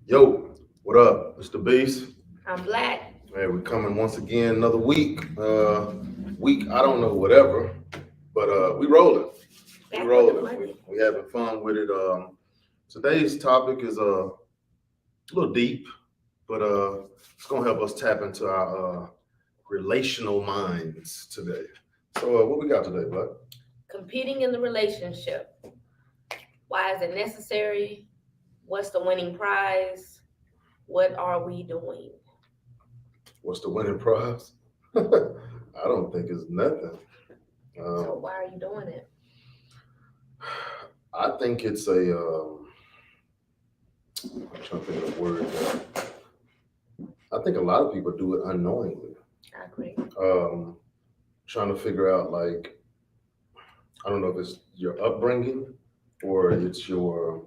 Yo, what up? It's the Beast. I'm black. Hey, we're coming once again, another week. I don't know, whatever, but we rolling. We Back with the rolling. We, money. we having fun with it. Today's topic is a little deep, but it's gonna help us tap into our relational minds today. So, what we got today, bud? Competing in the relationship. Why is it necessary? What's the winning prize? What are we doing? What's the winning prize? I don't think it's nothing. So Um, why are you doing it? I think it's a. I'm trying to think of the word. I think a lot of people do it unknowingly. I agree. Um, Trying to figure out, like, I don't know if it's your upbringing or it's your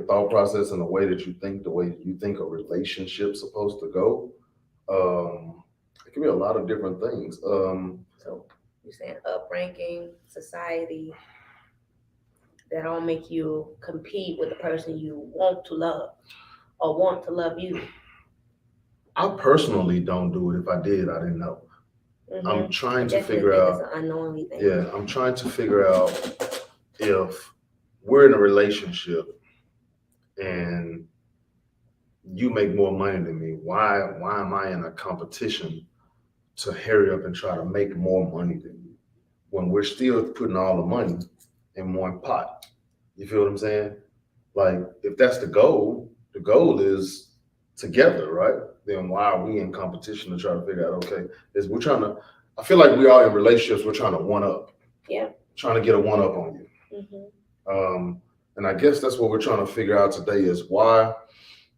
thought process and the way that you think, the way you think a relationship's supposed to go. Um, it can be a lot of different things. So you're saying upbringing, society, that all make you compete with the person you want to love or want to love you. I personally don't do it. If I did, I didn't know. I'm I trying to definitely figure think it's out. an unknowingly thing. Yeah, I'm trying to figure out if we're in a relationship and you make more money than me, why am I in a competition to hurry up and try to make more money than you when we're still putting all the money in one pot? You feel what I'm saying? Like, if that's the goal is together, right? Then why are we in competition to try to figure out, okay, is we're trying to, I feel like we are in relationships, we're trying to one up, Yeah. trying to get a one up on you. hmm And I guess that's what we're trying to figure out today is why.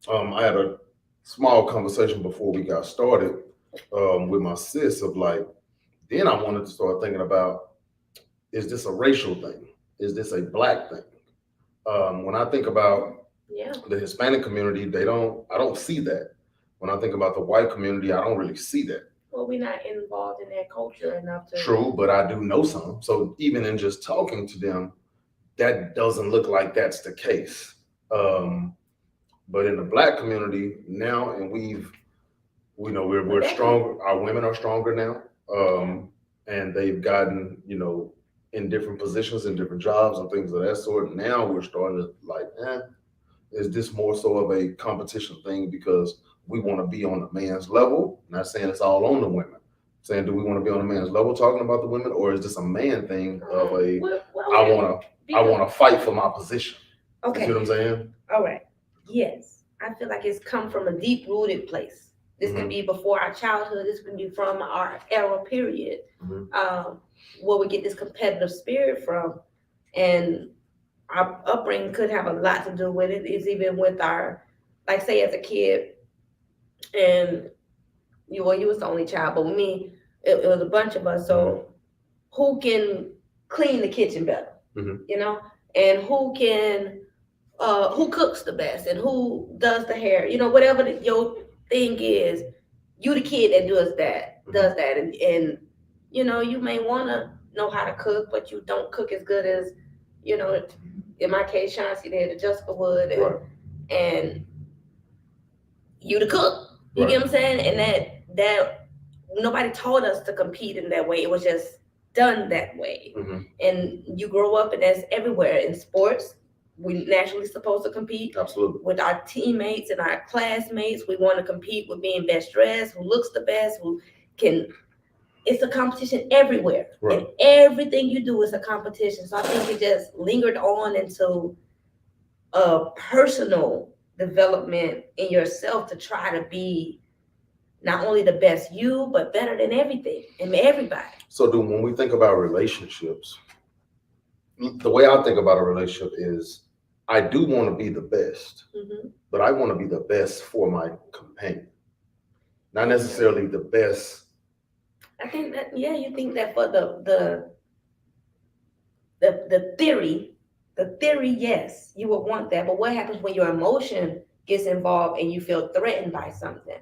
I had a small conversation before we got started with my sis of like, then I wanted to start thinking about, is this a racial thing? Is this a black thing? When I think about Yeah. the Hispanic community, I don't see that. When I think about the white community, I don't really see that. Well, we're not involved in that culture enough to. True, but I do know some. So even in just talking to them, that doesn't look like that's the case. Um, but in the black community now, and we're stronger. Our women are stronger now, and they've gotten in different positions, in different jobs, and things of that sort. Now we're starting to like, is this more so of a competition thing because we want to be on the man's level? Not saying it's all on the women. Saying, do we want to be on the man's level talking about the women, or is this a man thing of a I want to fight for my position? You see what I'm saying? All right. Yes. I feel like it's come from a deep rooted place. This can be before our childhood. This can be from our era period, where we get this competitive spirit from. And our upbringing could have a lot to do with it. It's even with our, like, say, as a kid, and you was the only child, but with me, it was a bunch of us. So who can clean the kitchen better? You know, and who cooks the best and who does the hair, whatever your thing is, you the kid that does that, and you may want to know how to cook, but you don't cook as good as, you know, in my case, Chauncey did, Jessica would, and you the cook. You get what I'm saying? And that nobody told us to compete in that way. It was just done that way. And you grow up, and that's everywhere in sports. We naturally supposed to compete. Absolutely. With our teammates and our classmates. We want to compete with being best dressed, who looks the best, who can. It's a competition everywhere, and everything you do is a competition. So I think it just lingered on into a personal development in yourself to try to be not only the best you, but better than everything and everybody. So, when we think about relationships, the way I think about a relationship is I do want to be the best, but I want to be the best for my companion, not necessarily the best. I think that, yeah, you think that for the theory, yes, you would want that. But what happens when your emotion gets involved and you feel threatened by something?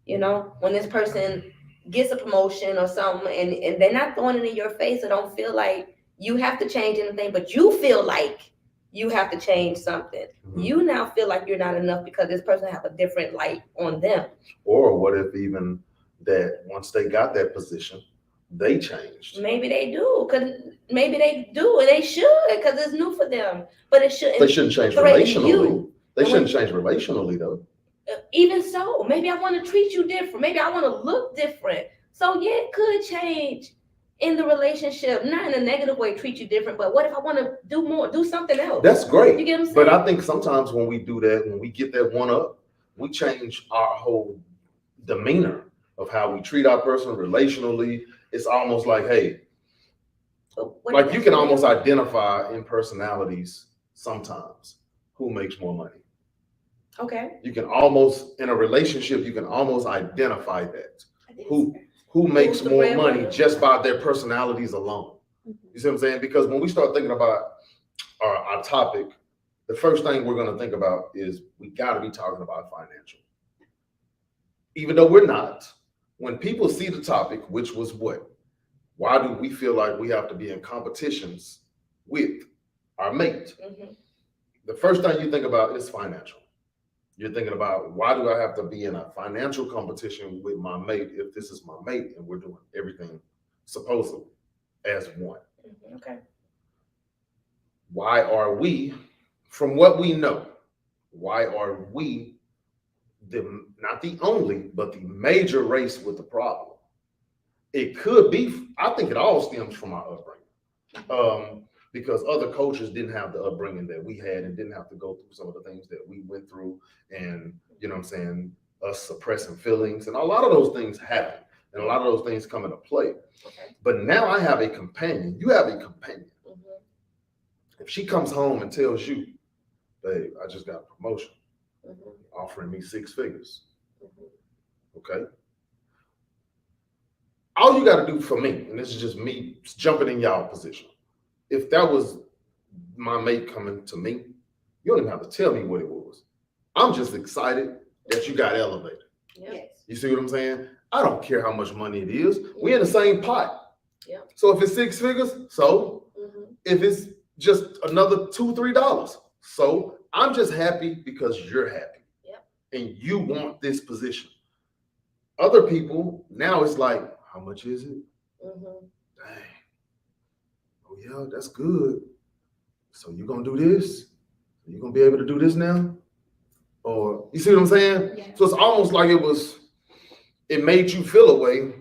When this person gets a promotion or something, and they're not throwing it in your face, or don't feel like you have to change anything, but you feel like you have to change something. Mhm. You now feel like you're not enough because this person have a different light on them. Or what if even that once they got that position, they changed? Maybe they do, and they should, because it's new for them. But it shouldn't. They shouldn't change threaten relationally. you. They And shouldn't change relationally though. Even so, maybe I want to treat you different. Maybe I want to look different. So yeah, it could change in the relationship, not in a negative way, treat you different. But what if I want to do something else? That's great. You get what I'm saying? But I think sometimes when we do that, when we get that one up, we change our whole demeanor of how we treat our person relationally. It's almost like, hey, like you can almost identify in personalities sometimes who makes more money. Okay. You can almost, in a relationship, you can almost identify that. Who makes more money just by their personalities alone. You see what I'm saying? Because when we start thinking about our topic, the first thing we're going to think about is we got to be talking about financial. Even though we're not, when people see the topic, which was what? Why do we feel like we have to be in competitions with our mate? Mm-hmm. The first thing you think about is financial. You're thinking about, why do I have to be in a financial competition with my mate if this is my mate and we're doing everything supposedly as one? Mm-hmm. Okay. Why are we, from what we know, why are we not the only, but the major race with the problem? It could be, I think it all stems from our upbringing. Because other cultures didn't have the upbringing that we had and didn't have to go through some of the things that we went through, and you know what I'm saying, us suppressing feelings, and a lot of those things happen and a lot of those things come into play. Okay. But now I have a companion. You have a companion. Mm-hmm. If she comes home and tells you, babe, I just got a promotion, Mm-hmm. offering me 6 figures. Mm-hmm. Okay. All you got to do for me, and this is just me jumping in y'all position. If that was my mate coming to me, you don't even have to tell me what it was. I'm just excited that you got elevated. Yes. You see what I'm saying? I don't care how much money it is. We're in the same pot. Yeah. So if it's 6 figures, so if it's just another $2-3, so I'm just happy because you're happy. Yep. And you want this position. Other people, now it's like, how much is it? Mm-hmm. Dang. Oh yeah, that's good. So you're gonna do this? You're gonna be able to do this now? Or you see what I'm saying? Yeah. So it's almost like it made you feel a way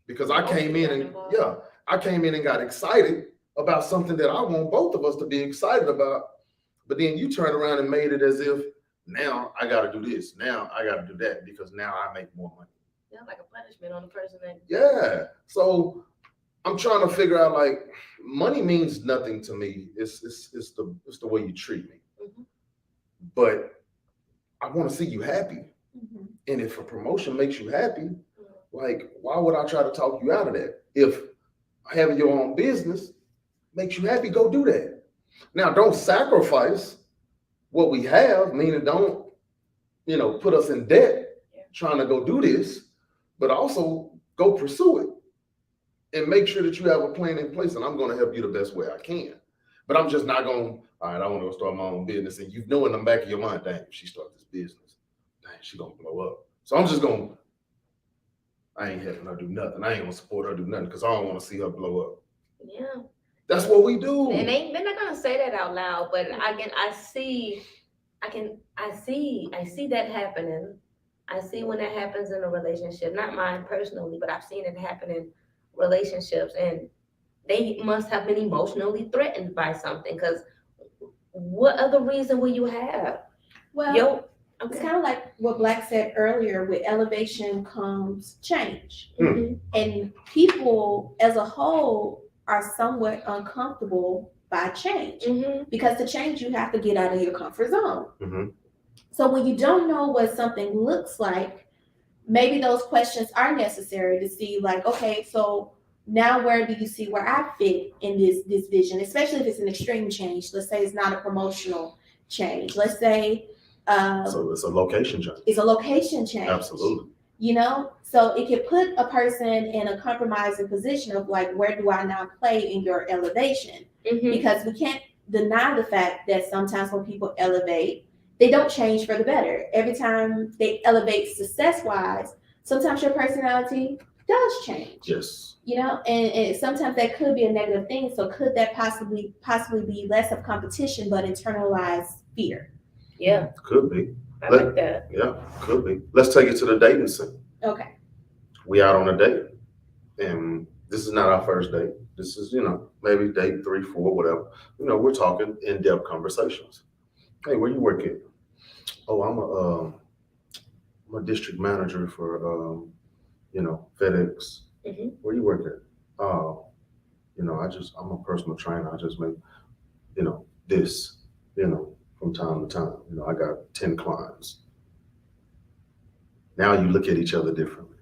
because I came in and got excited about something that I want both of us to be excited about. But then you turn around and made it as if now I gotta do this, now I gotta do that because now I make more money. Yeah, like a punishment on the person that. Yeah. So I'm trying to figure out, like, money means nothing to me. It's the way you treat me. Mm-hmm. But I want to see you happy. Mm-hmm. And if a promotion makes you happy, like, why would I try to talk you out of that? If having your own business makes you happy, go do that. Now, don't sacrifice what we have, meaning don't, put us in debt trying to go do this, but also go pursue it. And make sure that you have a plan in place, and I'm going to help you the best way I can. But I'm just not going, all right, I want to go start my own business. And you know in the back of your mind, dang, if she starts this business, dang, she going to blow up. So I'm just going, I ain't helping her do nothing. I ain't going to support her do nothing because I don't want to see her blow up. Yeah. That's what we do. And they're not going to say that out loud, but I see that happening. I see when that happens in a relationship, not mine personally, but I've seen it happen in relationships, and they must have been emotionally threatened by something, because what other reason will you have? Well, it's kind of like what Black said earlier, with elevation comes change. Mm-hmm. And people as a whole are somewhat uncomfortable by change, because to change you have to get out of your comfort zone. Mm-hmm. So when you don't know what something looks like, maybe those questions are necessary to see, like, okay, so now where do you see where I fit in this vision, especially if it's an extreme change. Let's say it's not a promotional change. Let's say so it's a location change. It's a location change. Absolutely. So it can put a person in a compromising position of, like, where do I now play in your elevation? Mm-hmm. Because we can't deny the fact that sometimes when people elevate, they don't change for the better. Every time they elevate success-wise, sometimes your personality does change. Yes. And sometimes that could be a negative thing. So could that possibly be less of competition, but internalized fear? Yeah. Could be. I like that. Yeah, could be. Let's take it to the dating scene. Okay. We out on a date, and this is not our first date. This is, maybe date 3, 4, whatever. We're talking in-depth conversations. Hey, where you work at? Oh, I'm a district manager for FedEx. Mm-hmm. Where you work at? Oh, I'm a personal trainer. I just make, this, from time to time. I got 10 clients. Now you look at each other differently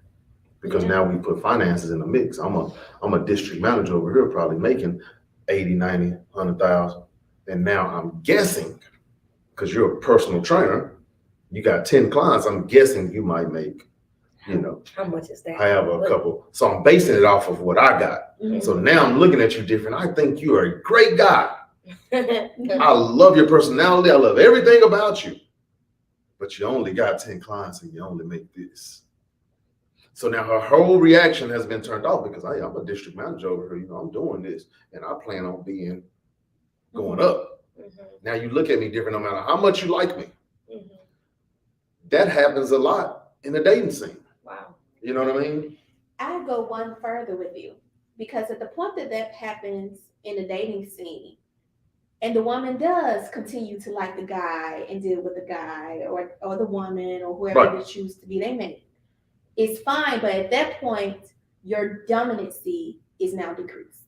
because now we put finances in the mix. I'm a district manager over here, probably making 80, 90, 100,000. And now I'm guessing, because you're a personal trainer, you got 10 clients. I'm guessing you might make, how much is that? I have a couple. So I'm basing it off of what I got. Mm-hmm. So now I'm looking at you different. I think you are a great guy. I love your personality. I love everything about you. But you only got 10 clients and you only make this. So now her whole reaction has been turned off because I'm a district manager over here. I'm doing this and I plan on going up. Mm-hmm. Now you look at me different no matter how much you like me. Mm-hmm. That happens a lot in the dating scene. Wow. You know what I mean? I go one further with you, because at the point that happens in the dating scene, and the woman does continue to like the guy and deal with the guy or the woman or whoever they choose to be their mate, it's fine. But at that point, your dominancy is now decreased.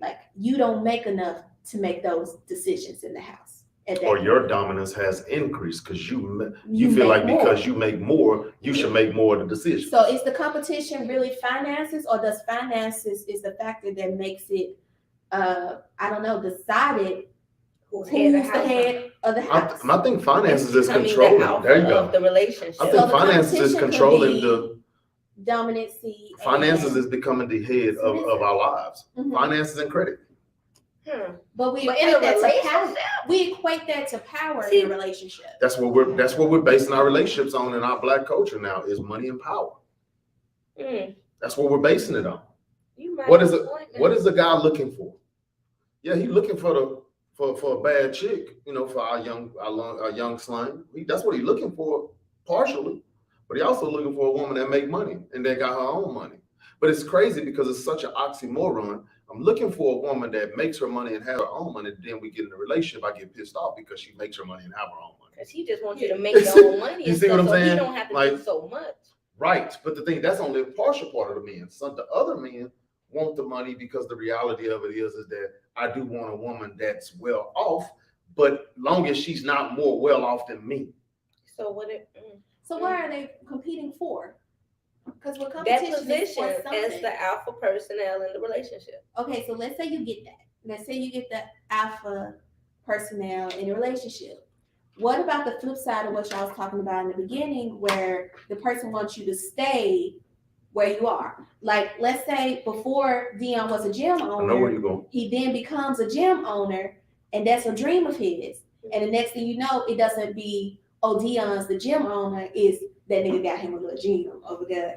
Like, you don't make enough to make those decisions in the house. Or your dominance has increased because you feel like more. Because you make more, you should make more of the decisions. So is the competition really finances, or does finances is the factor that makes it, decided who's the head of the house? I think finances is controlling. There you go. Of the relationship. I think finances is controlling the dominancy. Finances is becoming the head of our lives. Mm-hmm. Finances and credit. But we equate that to power. We equate that to power in a relationship. That's what we're basing our relationships on in our Black culture now, is money and power. That's what we're basing it on. What is the guy looking for? Yeah, he's looking for a bad chick, for our young slang. That's what he's looking for, partially. But he also looking for a woman that make money and that got her own money. But it's crazy because it's such an oxymoron. I'm looking for a woman that makes her money and have her own money. Then we get in a relationship, I get pissed off because she makes her money and have her own money. Because he just wants you to make your own money. You see what I'm saying? So he don't have to do so much. Right. But the thing, that's only a partial part of the men. Some the other men want the money because the reality of it is that I do want a woman that's well off, but long as she's not more well off than me. So why are they competing for? Because what competition that position as the alpha personnel in the relationship. Okay, so let's say you get that. Let's say you get the alpha personnel in a relationship. What about the flip side of what y'all was talking about in the beginning, where the person wants you to stay where you are? Like, let's say before Dion was a gym owner, I know where you're going. He then becomes a gym owner, and that's a dream of his. And the next thing you know, it doesn't be, oh, Dion's the gym owner, is that nigga got him a little gym over there.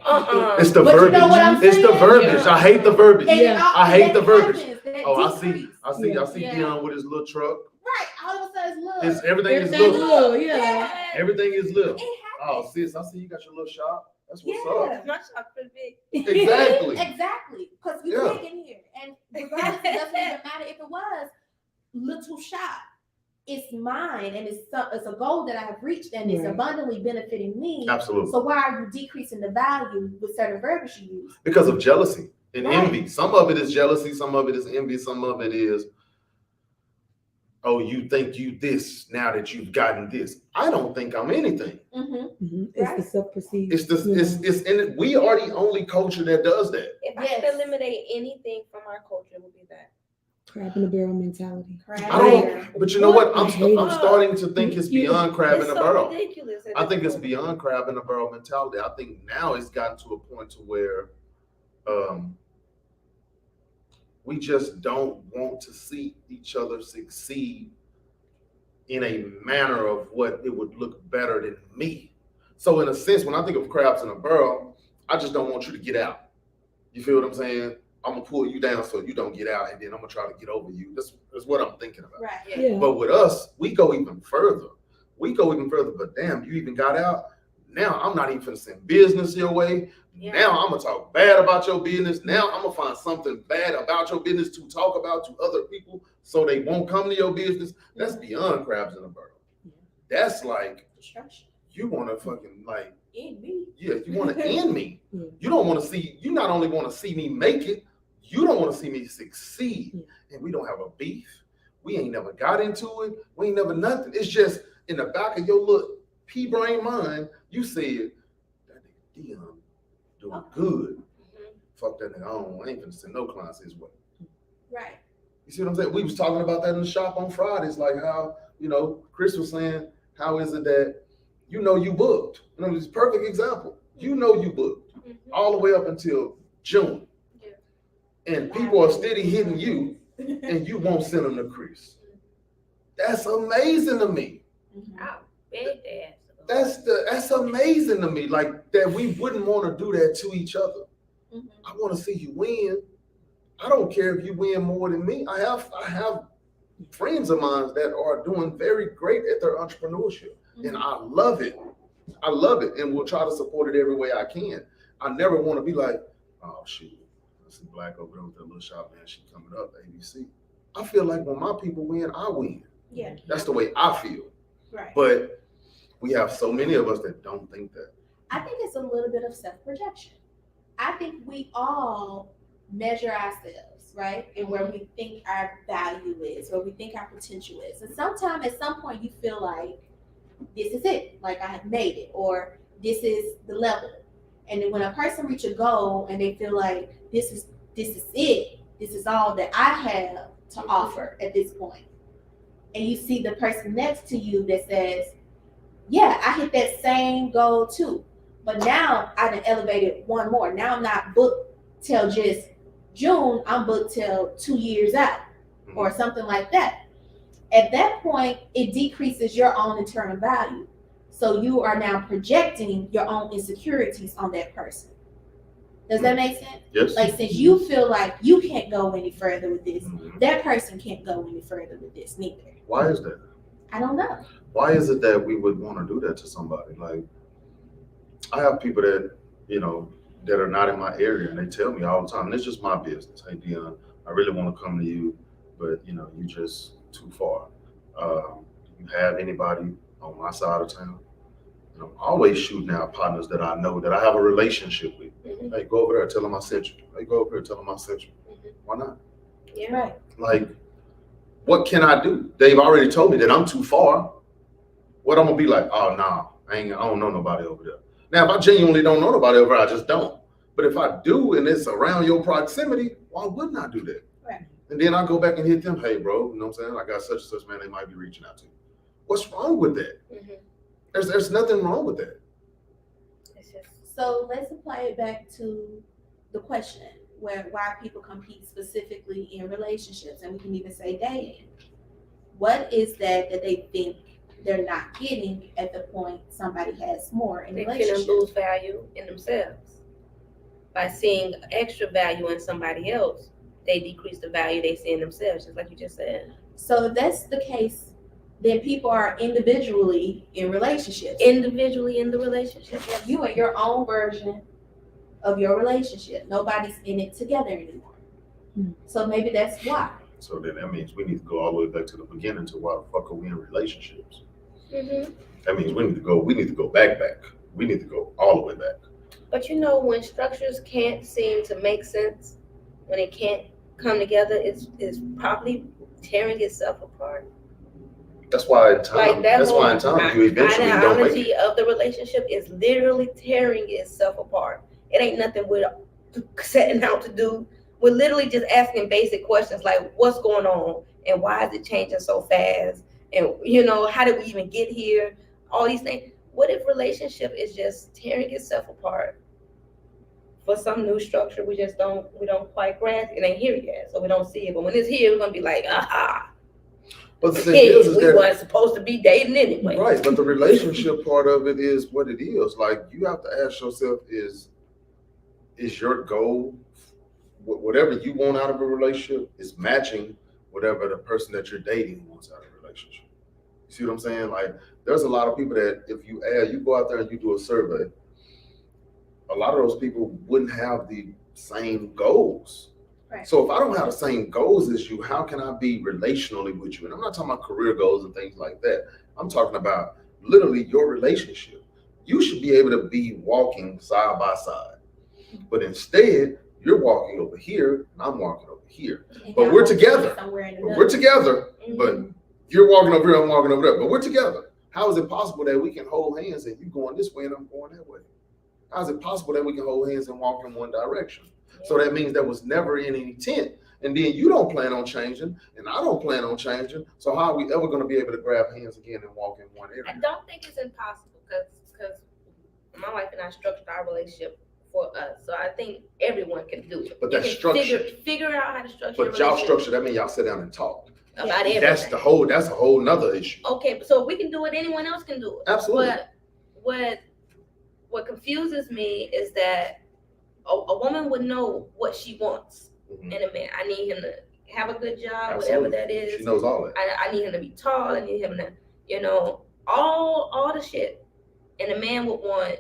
It's the verbiage. You know what I'm it's the verbiage. Yeah. I hate the verbiage. I hate the verbiage. Decrease. I see Dion with his little truck. Right. All of a sudden it's little. Everything is little. Yeah. Everything is little. Oh, sis, I see you got your little shop. That's what's up. My shop pretty big. Exactly. Because you big in here. And regardless, it doesn't even matter if it was little shop. It's mine, and it's a goal that I have reached, and it's abundantly benefiting me. Absolutely. So why are you decreasing the value with certain verbiage you use? Because of jealousy and envy. Some of it is jealousy, some of it is envy, some of it is, oh, you think you this now that you've gotten this. I don't think I'm anything. It's the self-perceived. It's in it. We are the only culture that does that. If I could eliminate anything from our culture, it would be that. Crab in the barrel mentality. But you know what? I'm starting to think it's beyond crab in the barrel. Ridiculous. I think it's beyond crab in the barrel mentality. I think now it's gotten to a point to where We just don't want to see each other succeed in a manner of what it would look better than me. So in a sense, when I think of crabs in a barrel, I just don't want you to get out. You feel what I'm saying? I'm gonna pull you down so you don't get out, and then I'm gonna try to get over you. That's what I'm thinking about. Right. Yeah. But with us, we go even further. But damn, you even got out. Now I'm not even finna send business your way. Yeah. Now I'm gonna talk bad about your business. Now I'm gonna find something bad about your business to talk about to other people so they won't come to your business. That's beyond crabs in a barrel. That's like Destruction. you wanna fucking like In me. yeah, you wanna end me. Yeah. You don't wanna see, you not only wanna see me make it, you don't wanna see me succeed. Yeah. And we don't have a beef. We ain't never got into it. We ain't never nothing. It's just in the back of your little pea brain mind, you said, that nigga Dion doing good. Fuck that nigga, I ain't finna send no clients his way. Right. You see what I'm saying? We was talking about that in the shop on Fridays, like how, Chris was saying, how is it that you booked? It's a perfect example. You booked all the way up until June. Yeah. And people are steady hitting you and you won't send them to Chris. That's amazing to me. I beg that. That's amazing to me. Like that we wouldn't want to do that to each other. I want to see you win. I don't care if you win more than me. I have friends of mine that are doing very great at their entrepreneurship. And I love it. I love it. And we'll try to support it every way I can. I never want to be like, oh shoot, I see Black over there with that little shop, man. She coming up, ABC. I feel like when my people win, I win. Yeah. That's the way I feel. Right. But we have so many of us that don't think that. I think it's a little bit of self-projection. I think we all measure ourselves, right? And where we think our value is, where we think our potential is. And sometimes at some point you feel like this is it, like I have made it, or this is the level. And then when a person reaches a goal and they feel like this is it, this is all that I have to offer at this point. And you see the person next to you that says, yeah, I hit that same goal too. But now I done elevated one more. Now I'm not booked till just June, I'm booked till 2 years out or something like that. At that point, it decreases your own internal value. So you are now projecting your own insecurities on that person. Does that make sense? Yes. Like, since you feel like you can't go any further with this, that person can't go any further with this neither. Why is that? I don't know. Why is it that we would want to do that to somebody? Like, I have people that, that are not in my area and they tell me all the time, and it's just my business. Hey, Dion, I really want to come to you, but, you just too far. Do you have anybody on my side of town? And I'm always shooting out partners that I know that I have a relationship with. Hey, go over there, tell them I sent you. Hey, go over here, tell them I sent you. Why not? Yeah. Right. Like, what can I do? They've already told me that I'm too far. What I'm gonna be like? Oh no, I don't know nobody over there. Now, if I genuinely don't know nobody over there, I just don't. But if I do, and it's around your proximity, why wouldn't I do that? Right. And then I go back and hit them. Hey, bro, you know what I'm saying? I got such and such, man. They might be reaching out to you. What's wrong with that? There's nothing wrong with that. It's just, So let's apply it back to the question why people compete specifically in relationships, and we can even say dating. What is that they think they're not getting at the point somebody has more in they relationship? can lose value in themselves. By seeing extra value in somebody else, they decrease the value they see in themselves, just like you just said. So if that's the case, then people are individually in relationships. Individually in the relationship. You are your own version of your relationship. Nobody's in it together anymore. So maybe that's why. So then that means we need to go all the way back to the beginning to why the fuck are we in relationships? That means we need to go back. We need to go all the way back. But when structures can't seem to make sense, when it can't come together, it's probably tearing itself apart. That's why in time, Like that whole you eventually don't make ideology it. of the relationship is literally tearing itself apart. It ain't nothing we're setting out to do. We're literally just asking basic questions like, what's going on and why is it changing so fast? And how did we even get here? All these things. What if relationship is just tearing itself apart for some new structure, we don't quite grasp it. Ain't here yet, so we don't see it. But when it's here, we're gonna be like, aha. But the thing is we that weren't supposed to be dating anyway. right, but the relationship part of it is what it is. Like you have to ask yourself, is your goal whatever you want out of a relationship is matching whatever the person that you're dating wants out of a relationship. You see what I'm saying? Like there's a lot of people that if you go out there and you do a survey, a lot of those people wouldn't have the same goals. Right. So if I don't have the same goals as you, how can I be relationally with you? And I'm not talking about career goals and things like that. I'm talking about literally your relationship. You should be able to be walking side by side. But instead, you're walking over here and I'm walking over here. But we're together. We're together, but you're walking over here, I'm walking over there, but we're together. How is it possible that we can hold hands and you going this way and I'm going that way? How is it possible that we can hold hands and walk in one direction? So that means there was never any intent. And then you don't plan on changing, and I don't plan on changing. So how are we ever going to be able to grab hands again and walk in one area? I don't think it's impossible because my wife and I structured our relationship for us. So I think everyone can do it. But that's structure. Figure out how to structure. But y'all structure, that means y'all sit down and talk. About everything. That's a whole nother issue. Okay, so if we can do it, anyone else can do it. Absolutely. But what confuses me is that a woman would know what she wants in a man. I need him to have a good job, whatever that is. She knows all that. I need him to be tall. I need him to, all the shit. And a man would want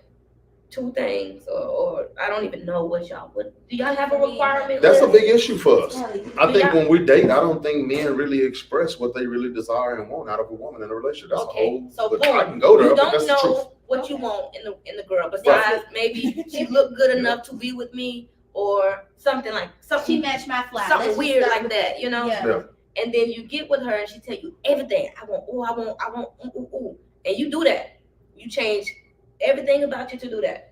two things, or I don't even know what y'all would. Do y'all have a requirement? That's a big issue for us. I think y'all- when we date, I don't think men really express what they really desire and want out of a woman in a relationship. That's Okay, so but boom, I can go there, you but don't that's the truth. know what you want in the girl. Besides, maybe she looked good enough to be with me, or something like She something matched my fly. something weird like that, Yeah. And then you get with her and she tell you everything. I want, and you do that. You change everything about you to do that,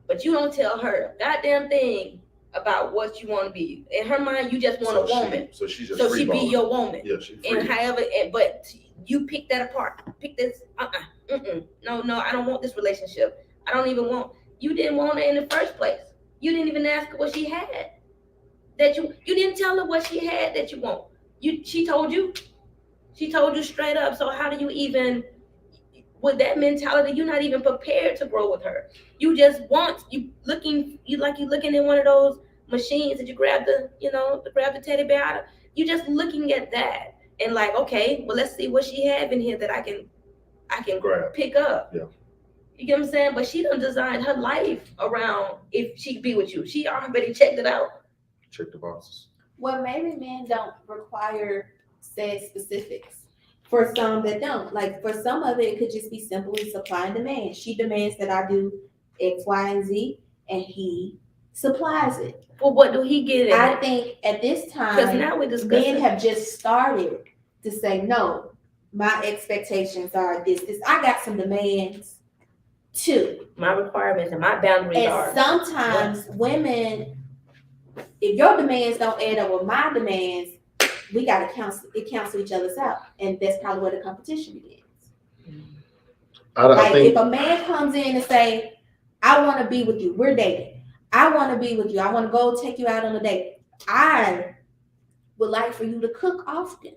but you don't tell her a goddamn thing about what you want to be. In her mind, you just want a woman. So she just So she be freeballing. your woman. Yeah, she free. And however, but you pick that apart. Pick this. No, I don't want this relationship. I don't even want. You didn't want her in the first place. You didn't even ask her what she had. That you didn't tell her what she had that you want. She told you. She told you straight up. So how do you even, with that mentality, you're not even prepared to grow with her. You just want, you looking in one of those machines that you grab the teddy bear out of. You're just looking at that and like, okay, well, let's see what she have in here that I can grab, pick up. Yeah. You get what I'm saying? But she done designed her life around if she be with you. She already checked it out. Check the boxes. Well, maybe men don't require said specifics. For some that don't. Like for some of it could just be simply supply and demand. She demands that I do X, Y, and Z, and he supplies it. Well, what do he get in I think at this time, because now we're discussing. men have just started to say, no, my expectations are this. I got some demands too. My requirements and my boundaries are. And sometimes women, if your demands don't add up with my demands, we gotta cancel each other's out, and that's probably where the competition begins. I think if a man comes in and say, "I want to be with you. We're dating. I want to be with you. I want to go take you out on a date. I would like for you to cook often."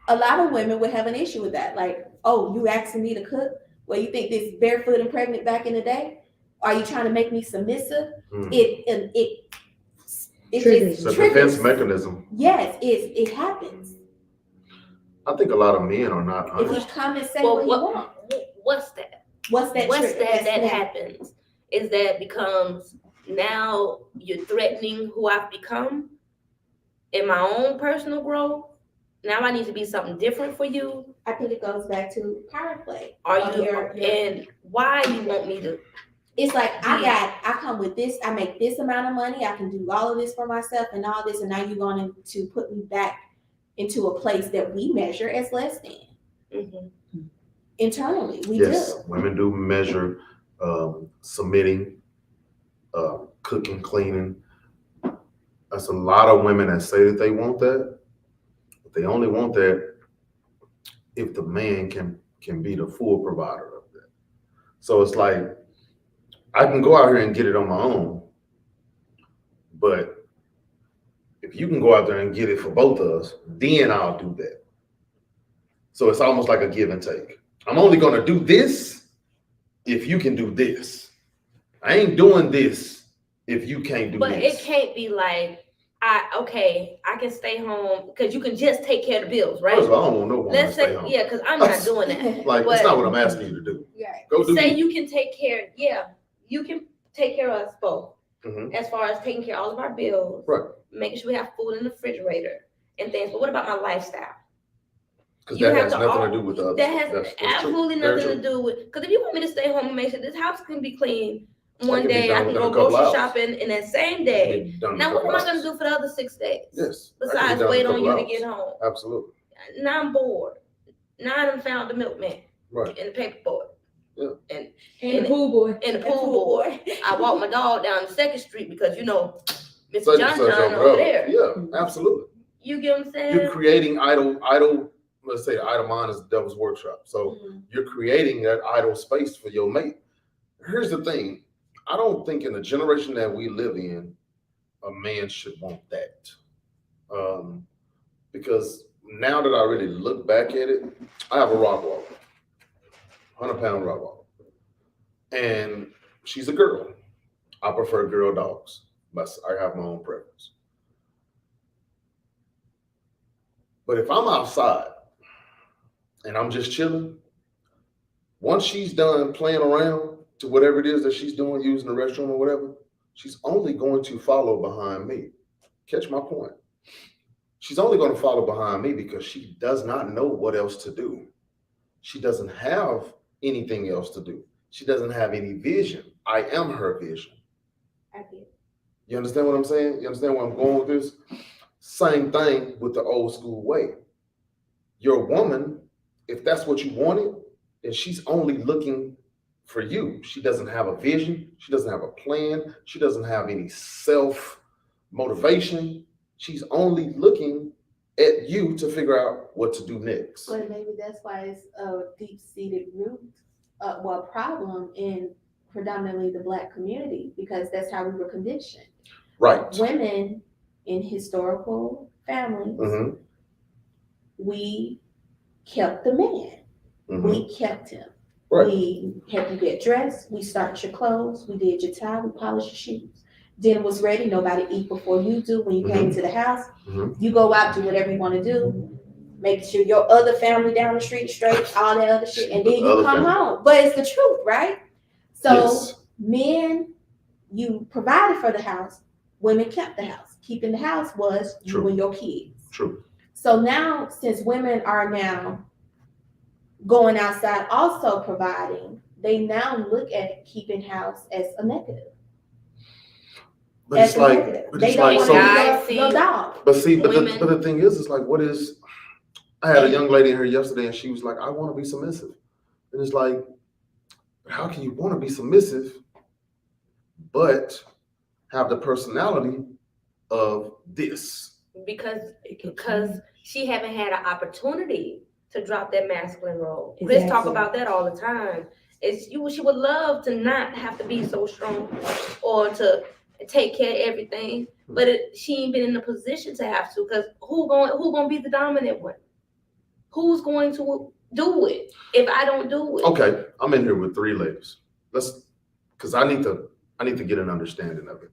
A lot of women would have an issue with that. Like, "Oh, you asking me to cook? Well, you think this barefoot and pregnant back in the day? Are you trying to make me submissive?" It Triggers. it's a defense mechanism. Yes, it happens. I think a lot of men are not If you honest. come and say Well, what you want, what's that? what's that? What's trigger? that happens? Is that becomes now you're threatening who I've become in my own personal growth. Now I need to be something different for you. I think it goes back to power play. Are you and why you want me to? It's like I come with this, I make this amount of money, I can do all of this for myself and all this, and now you're going to put me back into a place that we measure as less than. Mm-hmm. Internally, we Yes, do. women do measure submitting, cooking, cleaning. That's a lot of women that say that they want that, but they only want that if the man can be the full provider of that. So it's like, I can go out here and get it on my own, but if you can go out there and get it for both of us, then I'll do that. So it's almost like a give and take. I'm only going to do this if you can do this. I ain't doing this if you can't do But this. it can't be like, I can stay home because you can just take care of the bills, right? First of all, I don't want no woman to Let's stay say, home. yeah, because I'm not doing that. Like, but that's not what I'm asking you to do. Right. Go do say you. you can take care, you can take care of us both. Mhm. As far as taking care of all of our bills, Right. making sure we have food in the refrigerator and things. But what about my lifestyle? Because You that have has to nothing to do with the other. That has That's true. absolutely Very nothing to true. do with. Because if you want me to stay home and make sure this house can be clean, I one can be day done I can within a go couple grocery hours. shopping in that same It can day. be done in a Now, what couple am I going to hours. do for the other 6 days? Yes. That can be Besides done in a wait on couple you to hours. get home. Absolutely. Now I'm bored. Now I done found the milkman Right. and the paperboy. Yeah. And And the pool boy. and the pool boy. I walk my dog down 2nd Street because Mr. Such and John such John over there. Yeah, absolutely. You get what I'm saying? You're creating idle, let's say idle mind is the devil's workshop. So you're creating that idle space for your mate. Here's the thing. I don't think in the generation that we live in, a man should want that. Because now that I really look back at it, I have a Rottweiler, 100-pound Rottweiler. And she's a girl. I prefer girl dogs, but I have my own preference. But if I'm outside and I'm just chilling, once she's done playing around to whatever it is that she's doing, using the restroom or whatever, she's only going to follow behind me. Catch my point. She's only going to follow behind me because she does not know what else to do. She doesn't have anything else to do. She doesn't have any vision. I am her vision. I get. You understand what I'm saying? You understand where I'm going with this? Same thing with the old school way. Your woman, if that's what you wanted, then she's only looking for you. She doesn't have a vision. She doesn't have a plan. She doesn't have any self motivation. She's only looking at you to figure out what to do next. But maybe that's why it's a deep-seated root, problem in predominantly the Black community, because that's how we were conditioned. Right. Women in historical families, Mm-hmm. we kept the man. Mm-hmm. We kept him. Right. We helped you get dressed. We starched your clothes. We did your tie. We polished your shoes. Dinner was ready. Nobody eat before you do. When you came to the house, you go out, do whatever you want to do. Make sure your other family down the street straight, all that other shit, and then you come home. But it's the truth, right? So Yes. men, you provided for the house. Women kept the house. Keeping the house was you True. and your kids. True. So now, since women are now going outside also providing, they now look at keeping house as a negative. But it's like, They don't want so- to be your dog. but see, but Women- the thing is, it's like, what is? I had a young lady in here yesterday, and she was like, "I want to be submissive," and it's like, how can you want to be submissive, but have the personality of this? Because she haven't had an opportunity to drop that masculine role. Chris talk Exactly. about that all the time. She would love to not have to be so strong or to take care of everything, but she ain't been in a position to have to, because who gonna be the dominant one? Who's going to do it if I don't do it? Okay, I'm in here with 3 ladies. Because I need to get an understanding of it.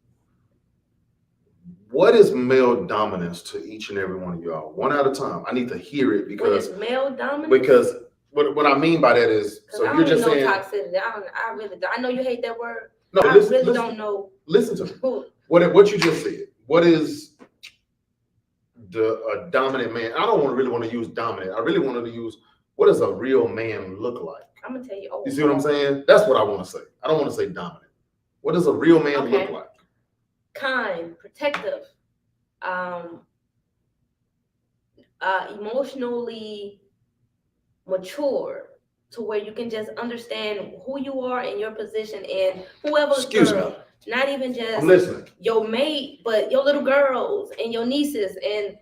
What is male dominance to each and every one of y'all? One at a time. I need to hear it When because it's male dominant. because what I mean by that is, so I you're don't just know saying, toxicity. I really don't. I know you hate that word. no, I listen, really listen, don't know listen to me. who. What you just said. What is a dominant man? I don't really want to use dominant. I really wanted to use, what does a real man look like? I'm gonna tell you. You see what I'm saying? That's what I want to say. I don't want to say dominant. What does a real man look Okay. like? Kind, protective, emotionally mature, to where you can just understand who you are and your position, and whoever's Excuse girl, me. not even just I'm listening. your mate, but your little girls and your nieces and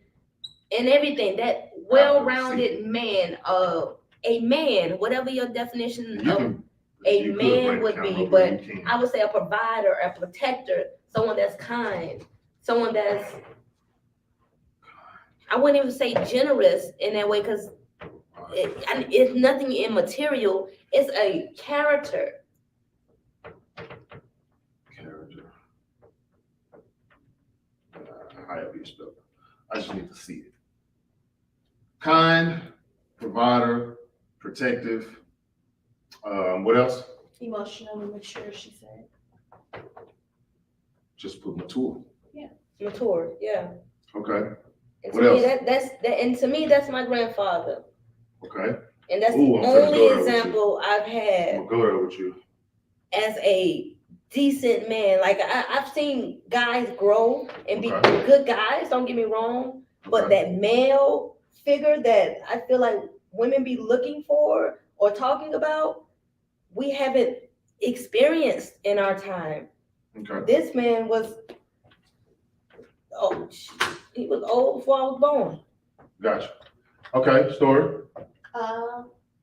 everything. That well-rounded man, a man, whatever your definition You of can a You could man bring would count be, over, but you can't. I would say a provider, a protector, someone that's kind, someone that's, I wouldn't even say generous in that way, because it's nothing immaterial. It's a character. Character. However you spell it. I just need to see it. Kind, provider, protective. What else? Emotionally mature, she said. Just put mature. Mature, yeah. Okay. And What to else? me, and to me, that's my grandfather. Okay. And that's Ooh, the I'm finna only go there with example I've I'm had gonna go there with you. as a decent man. Like I've seen guys grow and be Okay. good guys, don't get me wrong, but Okay. that male figure that I feel like women be looking for or talking about, we haven't experienced in our time. Okay. This man was, he was old before I was born. Gotcha. Okay. Story.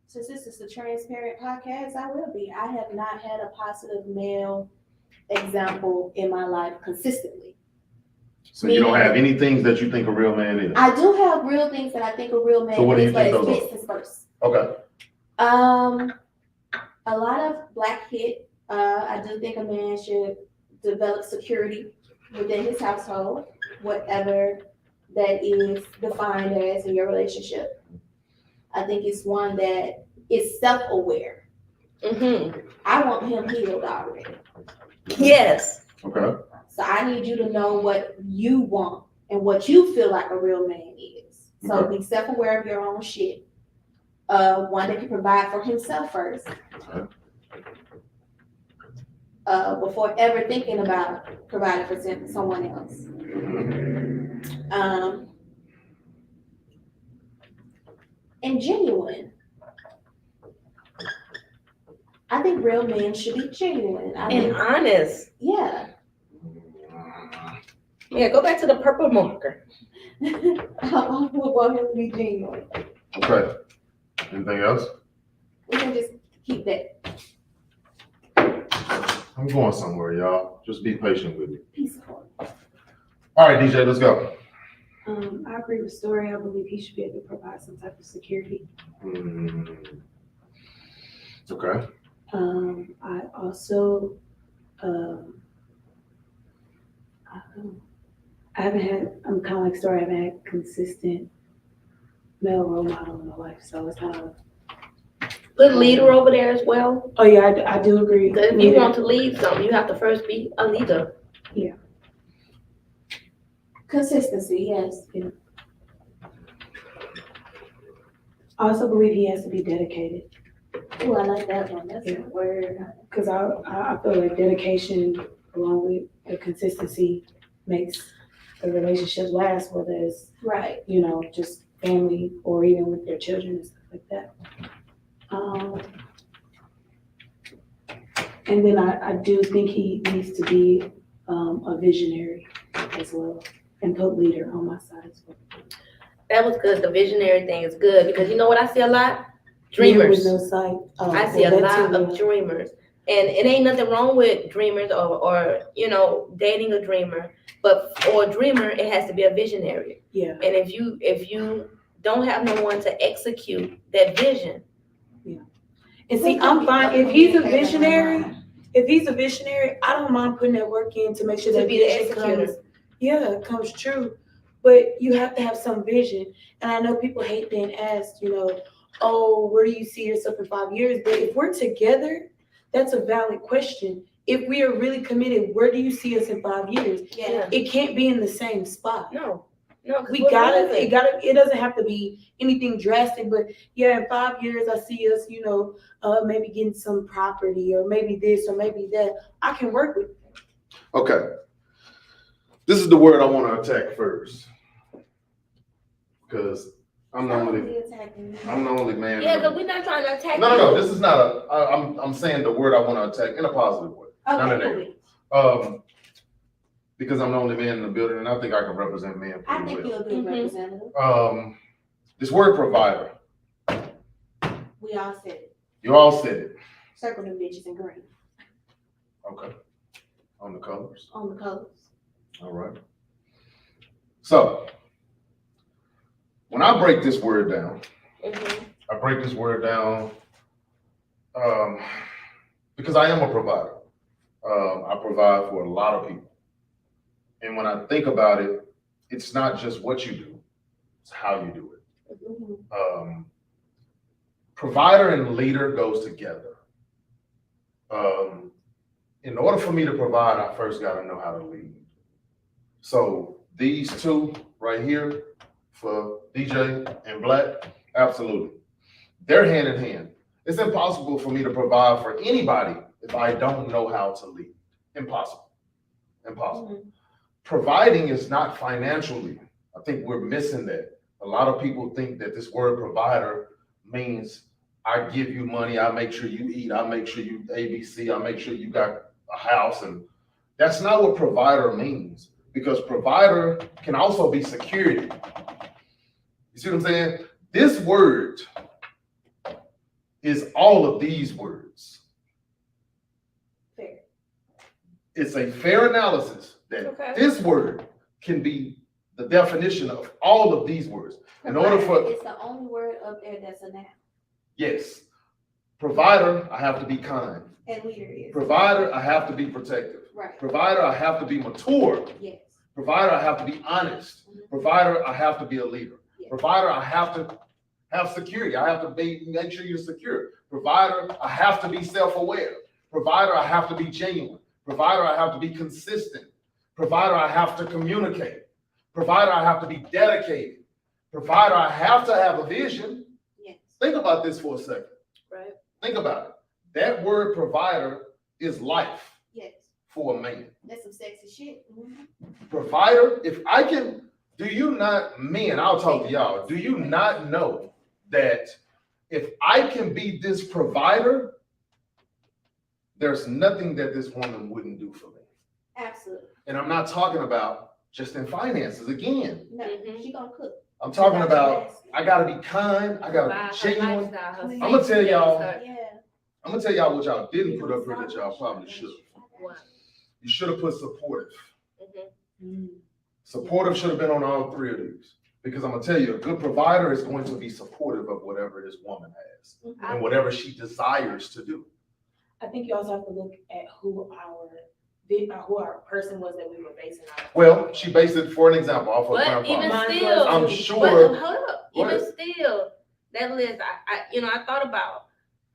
Since this is a transparent podcast, I will be. I have not had a positive male example in my life consistently. So you don't have any things that you think a real man is? I do have real things that I think a real man So what do you is, but think it's those are? business first. Okay. A lot of black hit. I do think a man should develop security within his household, whatever that is defined as in your relationship. I think it's one that is self-aware. Mm-hmm. I want him healed already. Yes. Okay. So I need you to know what you want and what you feel like a real man is. So Okay. be self-aware of your own shit. One that can provide for himself first. Okay. Before ever thinking about providing for someone else. And genuine. I think real men should be genuine. And honest. Yeah. Yeah, go back to the purple marker. I would want him to be genuine. Okay. Anything else? We can just keep that. I'm going somewhere, y'all. Just be patient with me. Peaceful. All right, DJ, let's go. I agree with Story. I believe he should be able to provide some type of security. Okay. I also, I'm kind of like Story, I haven't had consistent male role model in my life, so it's kind of. Good leader over there as well. Oh yeah, I do agree. Because if you want to lead something, you have to first be a leader. Yeah. Consistency, yes. Yeah. I also believe he has to be dedicated. Oh, I like that one. That's a word. Because I feel like dedication along with the consistency makes the relationship last, whether it's, Right. just family or even with their children and stuff like that. And then I do think he needs to be a visionary as well and put leader on my side as well. That was good. The visionary thing is good because you know what I see a lot? Leader with Dreamers. no sight. I see a lot of dreamers. And it ain't nothing wrong with dreamers or dating a dreamer. But for a dreamer, it has to be a visionary. Yeah. And if you don't have no one to execute that vision. Yeah. And see, I'm fine. If he's a visionary, I don't mind putting that work in to make sure To that be the vision executor. comes true. But you have to have some vision. And I know people hate being asked, oh, where do you see yourself in 5 years? But if we're together, that's a valid question. If we are really committed, where do you see us in 5 years? Yeah. It can't be in the same spot. No. It doesn't have to be anything drastic, but yeah, in 5 years, I see us, maybe getting some property or maybe this or maybe that. I can work with it. Okay. This is the word I want to attack first. Because I'm the only man. Yeah, because we're not trying to attack No. This is not I'm saying the word I want to attack in a positive way. Not a negative. Because I'm the only man in the building, and I think I can represent men I pretty think well. you're a good representative. This word provider. We all said it. You all said it. Circle them bitches in green Okay. On the colors. on the colors. All right. So when I break this word down, I break this word down because I am a provider. I provide for a lot of people. And when I think about it, it's not just what you do, it's how you do it. Provider and leader goes together. In order for me to provide, I first got to know how to lead. So these two right here for DJ and Black, absolutely. They're hand in hand. It's impossible for me to provide for anybody if I don't know how to lead. Impossible. Impossible. Providing is not financially. I think we're missing that. A lot of people think that this word provider means I give you money, I make sure you eat, I make sure you ABC, I make sure you got a house. And that's not what provider means, because provider can also be security. You see what I'm saying? This word is all of these words. Fair. It's a fair analysis that this word can be the definition of all of these words. In order for It's the only word up there that's a noun. Yes. Provider, I have to be kind. And leader is. Provider, I have to be protective. Right. Provider, I have to be mature. Yes. Provider, I have to be honest. Provider, I have to be a leader. Yes. Provider, I have to have security. I have to make sure you're secure. Provider, I have to be self-aware. Provider, I have to be genuine. Provider, I have to be consistent. Provider, I have to communicate. Provider, I have to be dedicated. Provider, I have to have a vision. Yes. Think about this for a second. Right. Think about it. That word provider is life Yes. for a man. That's some sexy shit. Provider, if I can, do you not, men, I'll talk to y'all, do you not know that if I can be this provider, there's nothing that this woman wouldn't do for me? Absolutely. And I'm not talking about just in finances again. No, she gonna cook. I'm talking about I gotta be kind, I gotta be genuine. I'm gonna tell y'all, Yeah. I'm gonna tell y'all what y'all didn't put up here that y'all probably should. What? You should have put supportive. Supportive should have been on all three of these. Because I'm gonna tell you, a good provider is going to be supportive of whatever this woman has and whatever she desires to do. I think you also have to look at who our person was that we were basing our. Well, she based it, for an example, off her But even grandfather. still, I'm sure. But hold up. Go Even ahead. still, that list, I thought about.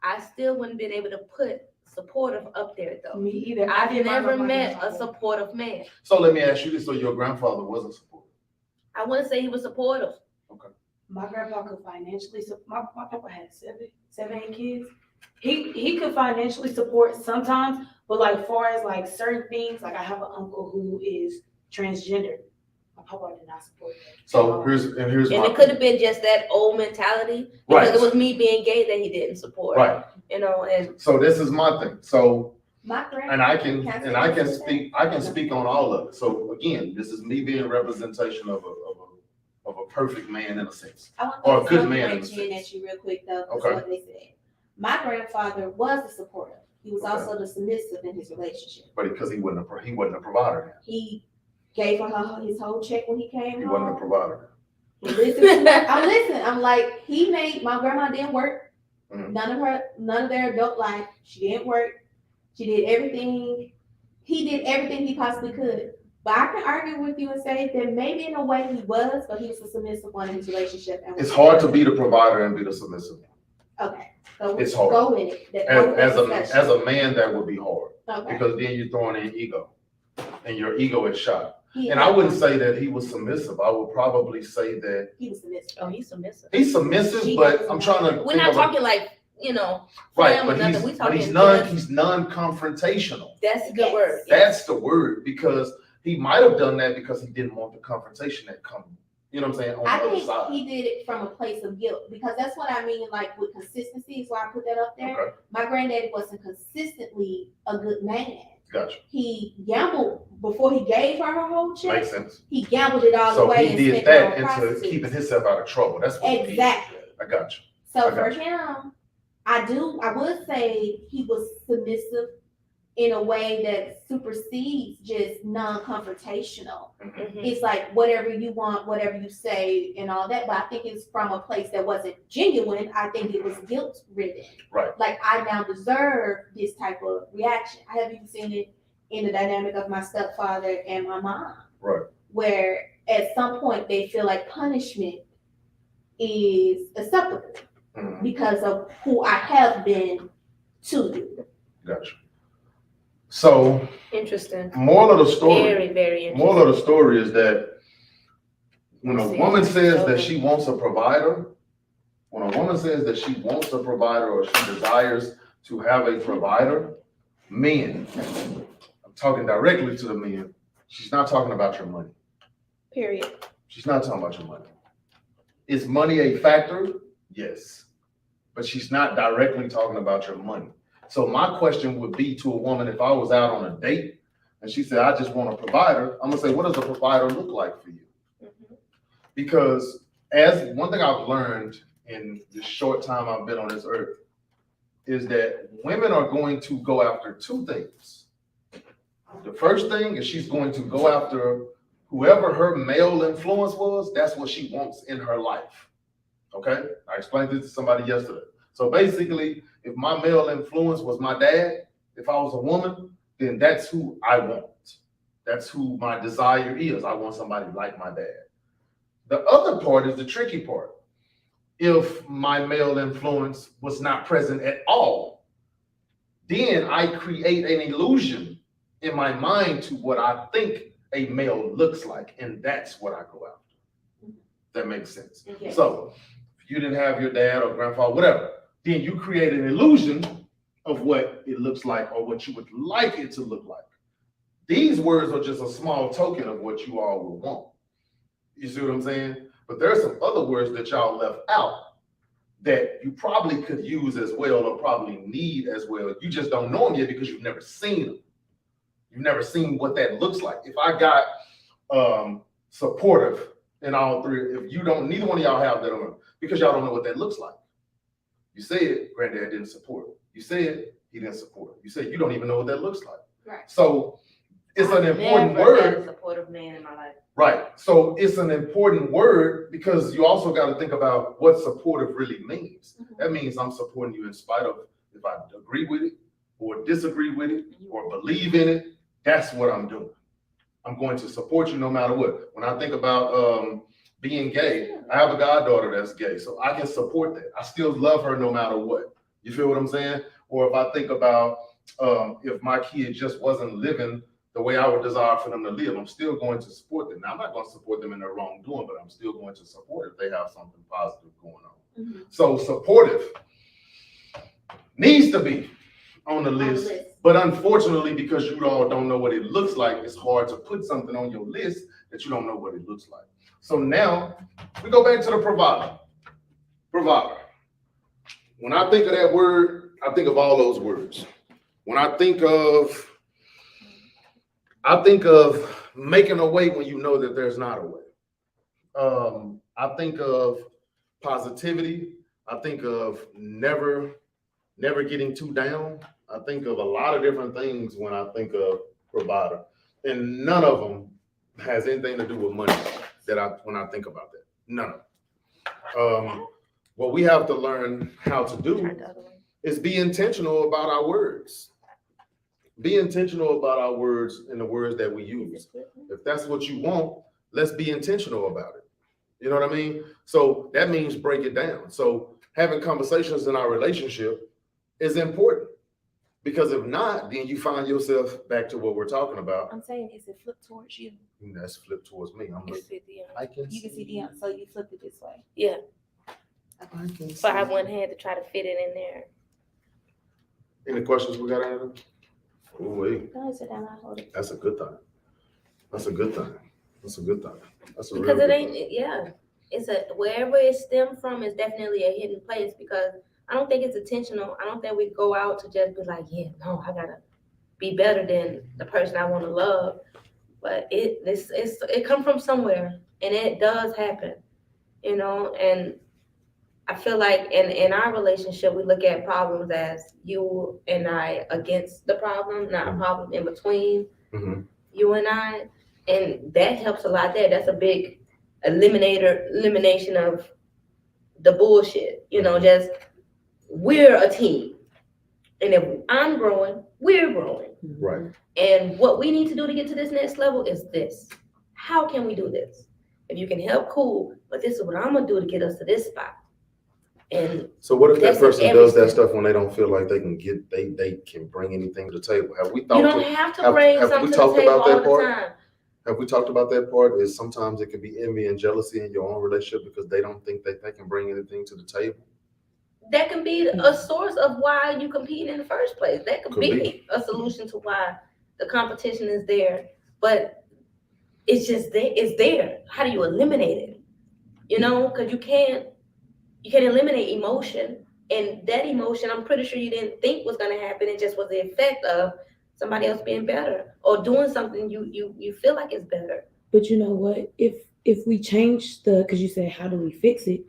I still wouldn't been able to put supportive up there though. Me either. I've did mine never with my met a grandfather. supportive man. So let me ask you this, so your grandfather wasn't supportive? I wouldn't say he was supportive. My grandpa could financially, my papa had seven, 8 kids. He could financially support sometimes, but like far as like certain things, like I have an uncle who is transgender. My papa did not support that. So here's And my it could have been just that old mentality because Right. it was me being gay that he didn't support. right. You know, and So this is my thing. So My grandma. and I can speak on all of it. So again, this is me being representation of a perfect man in a sense. I want or a to good man in a bridge in sense. at you real quick though, because Okay. what they said. My grandfather was the supporter. He was Okay. also the submissive in his relationship. But because he wasn't a provider. He gave her his whole check when he came He home. wasn't a provider. I'm listening. I'm like, he made my grandma didn't work. Mhm. None of their adult life. She didn't work. She did everything. He did everything he possibly could. But I can argue with you and say that maybe in a way he was, but he was the submissive one in his relationship. And It's hard to be the provider and be the submissive one. Okay. So It's hard. Go with it. Go with that discussion. As a man, that would be hard Okay. because then you're throwing in ego, and your ego is shot. He And I wouldn't say that he was submissive. I would probably say that he was submissive. oh, he's submissive. he's submissive, She but doesn't I'm trying to. We're think not of talking like, you know, right, slam or but nothing. We he's talking he's non-confrontational. that's a good Yes. word. That's the word, because he might have done that because he didn't want the confrontation that come. You know what I'm saying? On I the other think side. he did it from a place of guilt because that's what I mean, like with consistency is why I put that up there. Okay, My granddaddy wasn't consistently a good man. gotcha. He gambled before he gave her whole check. Makes sense. He gambled it all the So way he and did spent it that on into prostitutes. keeping himself out of trouble. That's what he did. Exactly. I got you. So I for got him, I would say he was submissive in a way that supersedes just non-confrontational. Mhm. It's like whatever you want, whatever you say, and all that. But I think it's from a place that wasn't genuine. I think it was guilt ridden. Right. Like I now deserve this type of reaction. I have even seen it in the dynamic of my stepfather and my mom. Right. Where at some point they feel like punishment is acceptable Mhm. because of who I have been to you. Gotcha. So, Interesting. moral of the story. Very, very interesting. Moral of the story is that when a woman says that she wants a provider, when a woman says that she wants a provider or she desires to have a provider, men, I'm talking directly to the men, she's not talking about your money. Period. She's not talking about your money. Is money a factor? Yes. But she's not directly talking about your money. So my question would be to a woman, if I was out on a date and she said, I just want a provider, I'm gonna say, what does a provider look like for you? Mhm. Because as one thing I've learned in the short time I've been on this earth is that women are going to go after two things. The first thing is she's going to go after whoever her male influence was, that's what she wants in her life. Okay? I explained this to somebody yesterday. So basically, if my male influence was my dad, if I was a woman, then that's who I want. That's who my desire is. I want somebody like my dad. The other part is the tricky part. If my male influence was not present at all, then I create an illusion in my mind to what I think a male looks like, and that's what I go after. That makes sense. Okay. So if you didn't have your dad or grandfather, whatever, then you create an illusion of what it looks like or what you would like it to look like. These words are just a small token of what you all will want. You see what I'm saying? But there are some other words that y'all left out that you probably could use as well or probably need as well. You just don't know them yet because you've never seen them. You've never seen what that looks like. If I got supportive in all three, if you don't, neither one of y'all have that because y'all don't know what that looks like. You said granddad didn't support. You said he didn't support. You said you don't even know what that looks like. Right. So it's an important Never had word. a supportive man in my life. Right. So it's an important word because you also got to think about what supportive really means. Mhm. That means I'm supporting you in spite of if I agree with it or disagree with it or believe in it. That's what I'm doing. I'm going to support you no matter what. When I think about being gay, I have a goddaughter that's gay, so I can support that. I still love her no matter what. You feel what I'm saying? Or if I think about if my kid just wasn't living the way I would desire for them to live, I'm still going to support them. Now, I'm not going to support them in their wrongdoing, but I'm still going to support if they have something positive going on. Mhm. So supportive needs to be on the list. But unfortunately, because you all don't know what it looks like, it's hard to put something on your list that you don't know what it looks like. So now we go back to the provider. Provider. When I think of that word, I think of all those words. When I think of making a way when you know that there's not a way. I think of positivity. I think of never getting too down. I think of a lot of different things when I think of provider, and none of them has anything to do with money. When I think about that, none of them. What we have to learn how to do is be intentional about our words. Be intentional about our words and the words that we use. If that's what you want, let's be intentional about it. You know what I mean? So that means break it down. So having conversations in our relationship is important. Because if not, then you find yourself back to what we're talking about. I'm saying, is it flipped towards you? That's flipped towards me. You can see Dion, so you flip it this way. Yeah. I can see. But I have one hand to try to fit it in there. Any questions we got, Adam? Oh, wait. No, sit down, I'll hold it. That's a good thing. That's a good thing. That's a good thing. That's a Because real it good ain't, thing. yeah. It's wherever it stemmed from is definitely a hidden place because I don't think it's intentional. I don't think we go out to just be like, yeah, no, I gotta be better than the person I want to love. But it comes from somewhere, and it does happen, you know. And I feel like in our relationship, we look at problems as you and I against the problem, not a problem in between you and I. And that helps a lot there. That's a big elimination of the bullshit. Just we're a team. And if I'm growing, we're growing. Right. And what we need to do to get to this next level is this. How can we do this? If you can help, cool. But this is what I'm gonna do to get us to this spot. And so what if that that's person every does that step. stuff when they don't feel like they can bring anything to the table? Have we thought You don't have to bring have something we to the talked table about that all the part? time. Have we talked about that part? Is sometimes it can be envy and jealousy in your own relationship because they don't think that they can bring anything to the table? That can be a source of why you compete in the first place. That could be be a solution to why the competition is there. But it's just there. It's there. How do you eliminate it? Because you can't eliminate emotion. And that emotion, I'm pretty sure you didn't think was going to happen. It just was the effect of somebody else being better or doing something you feel like is better. But you know what? If we change because you said, how do we fix it?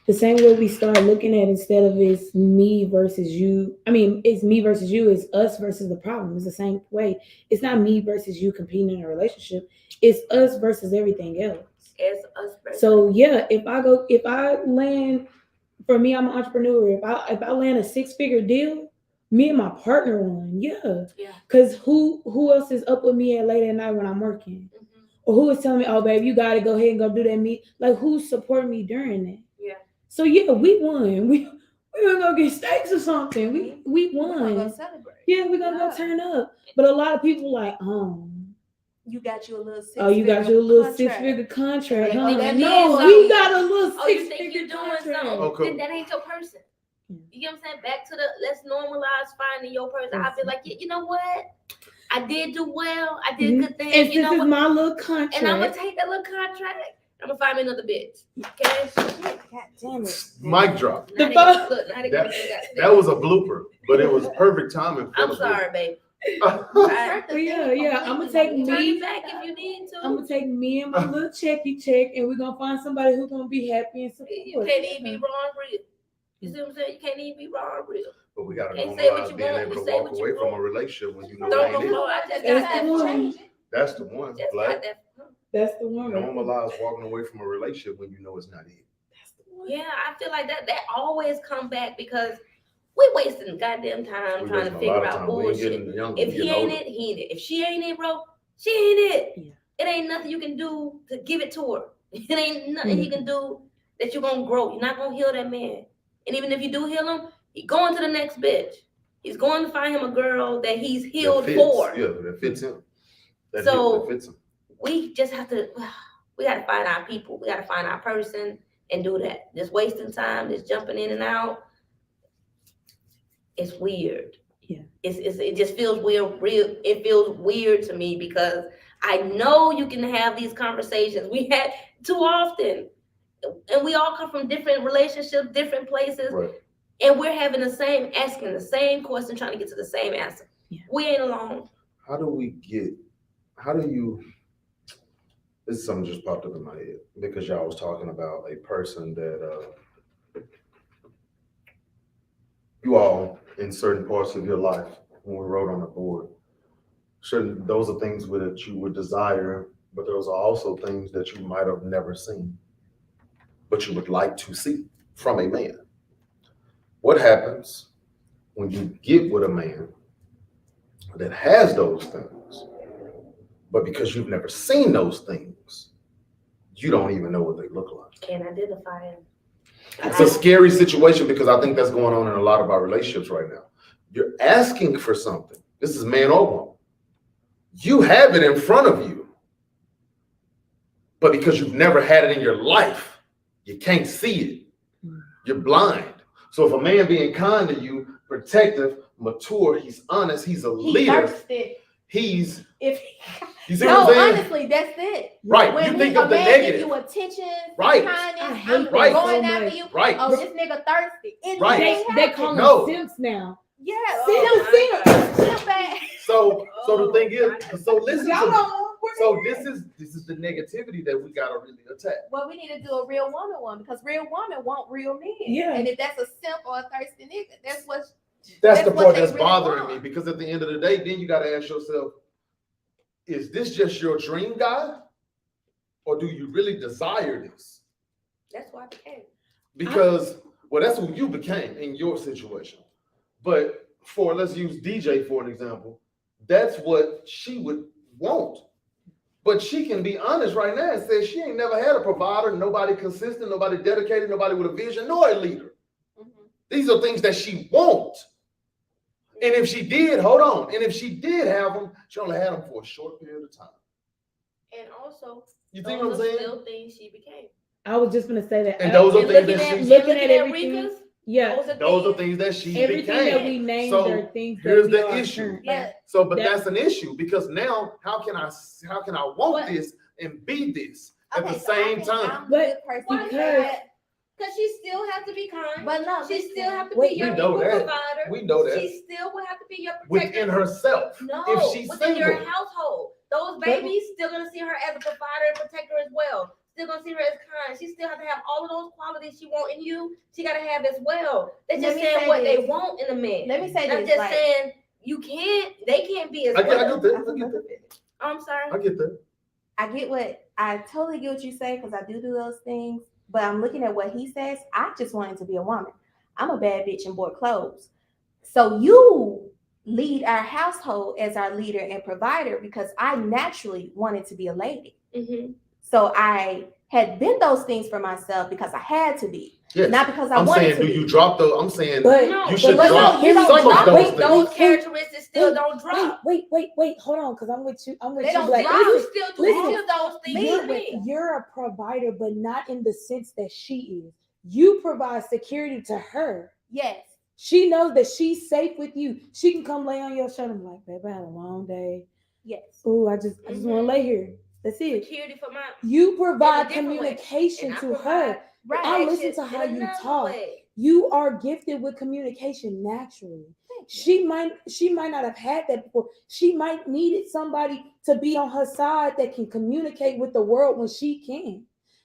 The same way we start looking at, instead of it's me versus you. I mean, it's me versus you. It's us versus the problem. It's the same way. It's not me versus you competing in a relationship. It's us versus everything else. It's us versus. So yeah, if I land, for me, I'm an entrepreneur. If I land a 6-figure deal, me and my partner won. Yeah. Cause who else is up with me late at night when I'm working? Or who is telling me, oh babe, you gotta go ahead and go do that meet? Like, who's supporting me during that? Yeah. So yeah, we won. We gonna go get steaks or something. We won. We're gonna go celebrate. Yeah, we're gonna go turn up. But a lot of people like, you got you a little 6-figure you got your little 6-figure contract. Huh? No, we got a little 6-figure you think you're doing contract. something? Okay. Then that ain't your person. You get what I'm saying? Back to let's normalize finding your person. I feel like, you know what? I did do well. I did good things. And you this know is what? my little contract. And I'm gonna take that little contract. I'm gonna find me another bitch. Okay? God damn it. Mic drop. Now they got- look, now they got- That was a blooper, but it was perfect timing. I'm sorry, babe. Yeah. I'm gonna take Turn me. it back if you need to. I'm gonna take me and my little checky check, and we're gonna find somebody who's gonna be happy and support. You can't even be wrong real. You see what I'm saying? You can't even be wrong real. But we gotta Can't say what normalize you being want, able you to say walk what you away from a want. relationship when you know Throw it the ain't floor. it. I just got That's that the one. one. That's the one. Just Black. got that. That's the one. Right? Normalize walking away from a relationship when you know it's not it. That's the one. Yeah, I feel like that always come back because we wasting goddamn time We're trying to wasting a figure lot of out time. We ain't bullshit. getting younger. If we he getting ain't older. it, he ain't it. If she ain't it, bro, she ain't it. Yeah. It ain't nothing you can do to give it to her. It ain't nothing he can do that you're gonna grow. You're not gonna heal that man. And even if you do heal him, he going to the next bitch. He's going to find him a girl that he's healed that fits. for. Yeah, that fits him. That fits him. We just have to, we got to find our people. We got to find our person and do that. Just wasting time, just jumping in and out. It's weird. Yeah. It just feels weird. It feels weird to me because I know you can have these conversations. We had too often, and we all come from different relationships, different places, Right. and we're asking the same question, trying to get to the same answer. Yeah. We ain't alone. This is something just popped up in my head because y'all was talking about a person that you all in certain parts of your life, when we wrote on the board, those are things that you would desire, but those are also things that you might have never seen, but you would like to see from a man. What happens when you get with a man that has those things, but because you've never seen those things, you don't even know what they look like? Can't identify it. It's a scary situation because I think that's going on in a lot of our relationships right now. You're asking for something. This is man or woman. You have it in front of you, but because you've never had it in your life, you can't see it. You're blind. So if a man being kind to you, protective, mature, he's honest, he's a leader. Thirsty. He's If you see what I'm saying? honestly, that's it. Right. When You think a of the man negative. give you attention, Right. kindness, I hate I'm that Right. going so after much. you. Right. Oh, this nigga thirsty. It Right. ain't They happening. call them No. simps now. Yeah. Oh, Simp my ass. So the thing is, so listen Y'all to me. know we're So there. this is the negativity that we gotta really attack. Well, we need to do a real woman one because real women want real men. Yeah. And if that's a simp or a thirsty nigga, that's That's That's the what part they that's really bothering want. me, because at the end of the day, then you gotta ask yourself, is this just your dream guy? Or do you really desire this? That's why I became. Because, well, that's who you became in your situation. But let's use DJ for an example, that's what she would want. But she can be honest right now and say she ain't never had a provider, nobody consistent, nobody dedicated, nobody with a vision, nor a leader. These are things that she wants. And if she did, hold on, and if she did have them, she only had them for a short period of time. And also, You think what I'm those are saying? still things she became. I was just gonna say that. And those are And things looking that at, she, Looking looking at at everything, Rika's, yeah, those are things that she everything that became. we named So, are things here's that we the are issue. currently. yeah, So, but That- that's an issue, because now how can I want What? this and be this at the so I same think time? I'm the good person Why to is say Because- that. because she still has to be kind. But no, She listen. still have to Wait, be your we know equal that. provider. We know that. She still will have to be your Within protector. herself, No, if she's within your single. household. Those babies still gonna see her as a provider and protector as well. Still gonna see her as kind. She still have to have all of those qualities she want in you. She gotta have as well. They're Let just me saying say what they this. want in a man. Let me say Not this. just Like, saying they can't be as I get well. that. I get that. Oh, I'm sorry. I get that. I totally get what you say because I do those things. But I'm looking at what he says. I just wanted to be a woman. I'm a bad bitch and bought clothes. So you lead our household as our leader and provider because I naturally wanted to be a lady. Mm-hmm. So I had been those things for myself because I had to be, Yes. not because I I'm wanted saying, to do be. you drop those? I'm saying But No, you should but drop no, you don't some drop of those it. things. Those characteristics still don't drop. Wait, hold on, because I'm with you. I'm with They you. don't Black. drop. You Listen, still do listen. all of those things You're to me. You're a provider, but not in the sense that she is. You provide security to her. Yes. She knows that she's safe with you. She can come lay on your shoulder and be like, babe, I had a long day. Yes. Oh, I just want to lay here. That's it. Security for my You provide in a different way. communication And I to provide her. Right. I listen protection to how in you another talk. way. You are gifted with communication naturally. She might not have had that before. She might needed somebody to be on her side that can communicate with the world when she can.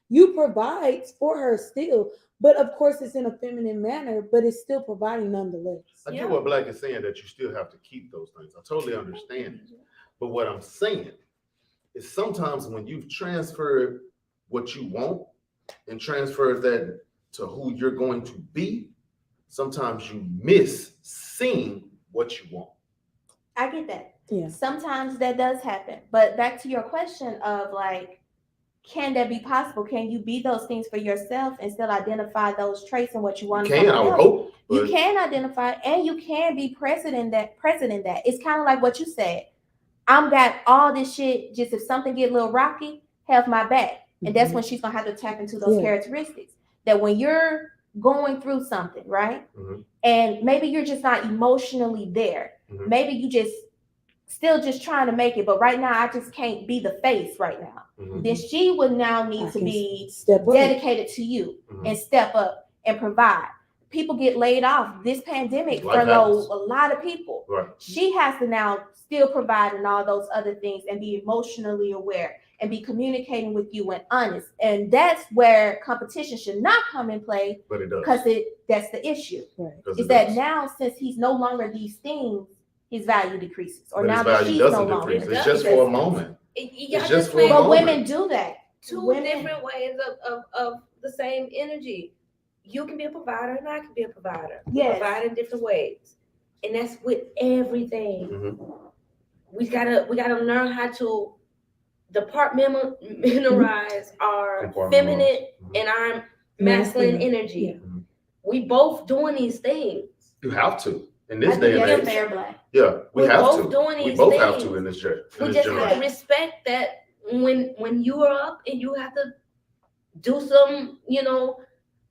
You provide for her still, but of course it's in a feminine manner, but it's still providing nonetheless. I Yeah. get what Black is saying, that you still have to keep those things. I totally understand it. But what I'm saying is sometimes when you've transferred what you want and transferred that to who you're going to be, sometimes you miss seeing what you want. I get that. Yeah. Sometimes that does happen. But back to your question of like, can that be possible? Can you be those things for yourself and still identify those traits and what you want? You can, I would hope. You But can identify and you can be present in that. It's kind of like what you said. I'm got all this shit. Just if something get a little rocky, have my back. And that's when she's gonna have to tap into those characteristics. That when you're going through something, right? Mhm. And maybe you're just not emotionally there. Mhm. Maybe you just still just trying to make it, but right now I just can't be the face right now. Mhm. Then she would now I need to can be step up. dedicated to you Mhm. and step up and provide. People get laid off. This pandemic Life furloughed happens. a lot of people. Right. She has to now still provide and all those other things and be emotionally aware and be communicating with you and honest. And that's where competition should not come in play But it does. because that's the issue. Right. 'Cause Is it that does. now since he's no longer these things, his value decreases. Or But now his that value she's no doesn't longer. decrease. It It's does. just for a moment. Y'all It's just just for a playing But moment. women do that. two Women- different ways of the same energy. You can be a provider and I can be a provider. We Yes. provide in different ways. And that's with everything. Mhm. We gotta learn how to departmentalize our Compartmentalize. feminine Mhm. and our masculine energy. Yeah. Mhm. We both doing these things. You have to in this I day think and Yes, age. fair black. Yeah, we We're have both to. doing We these both have things. to in this We this just have generation. to respect that when you are up and you have to do some,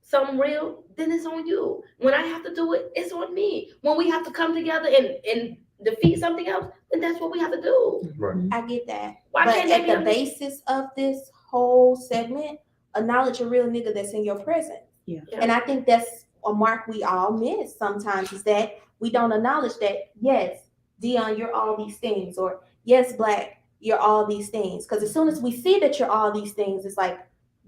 some real, then it's on you. When I have to do it, it's on me. When we have to come together and defeat something else, then that's what we have to do. Right. I get that. Why But can't they at be the on this- basis of this whole segment, acknowledge a real nigga that's in your presence. Yeah. And I think that's a mark we all miss sometimes is that we don't acknowledge that, yes, Dion, you're all these things, or yes, Black, you're all these things. Because as soon as we see that you're all these things, it's like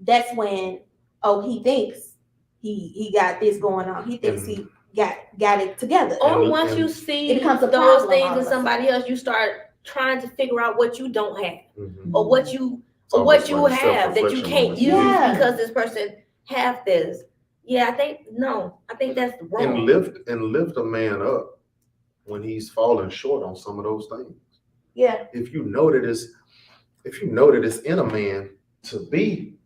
that's when, oh, he thinks he got this going on. He thinks he got it together. Or once you it see becomes a those problem all things of in a somebody else, you start trying to figure out what you don't have, Mhm. or what you It's or what almost you like a have that you self-reflection can't moment. use Yeah. because this person have this. Yeah, I think that's wrong. And lift a man up when he's falling short on some of those things. Yeah. If you know that it's in a man to be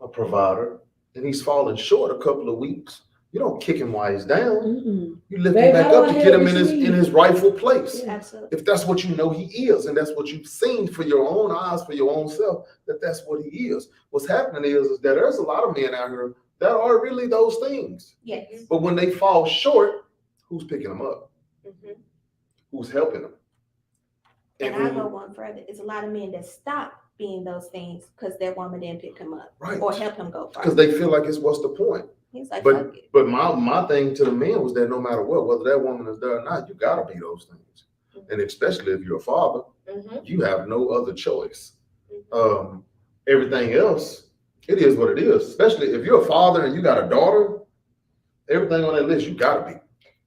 a provider and he's falling short a couple of weeks, you don't kick him while he's down. Mm-mm. You lift Babe, him back how do up I to have get him what you in need? his rightful place. Yeah, absolutely. If that's what you know he is, and that's what you've seen for your own eyes, for your own self, that's what he is. What's happening is that there's a lot of men out here that are really those things. Yes. But when they fall short, who's picking them up? Mhm. Who's helping them? And I go one further. It's a lot of men that stop being those things because their woman didn't pick him up Right. or help him go far. Because they feel like it's what's the point. He's like, fuck it. But my thing to the men was that no matter what, whether that woman is there or not, you gotta be those things. And especially if you're a father, Mhm. you have no other choice. Mhm. Everything else, it is what it is. Especially if you're a father and you got a daughter, everything on that list you gotta be.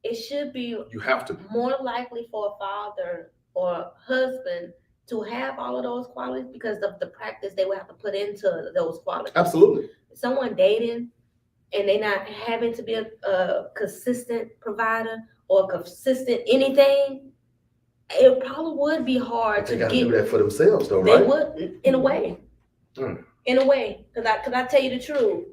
It should be You have to be. more likely for a father or a husband to have all of those qualities because of the practice they would have to put into those qualities. Absolutely. Someone dating and they not having to be a consistent provider or a consistent anything, it probably would be hard They to gotta get. do that for themselves though, They right? would, in a way. Mm. In a way, because I tell you the truth.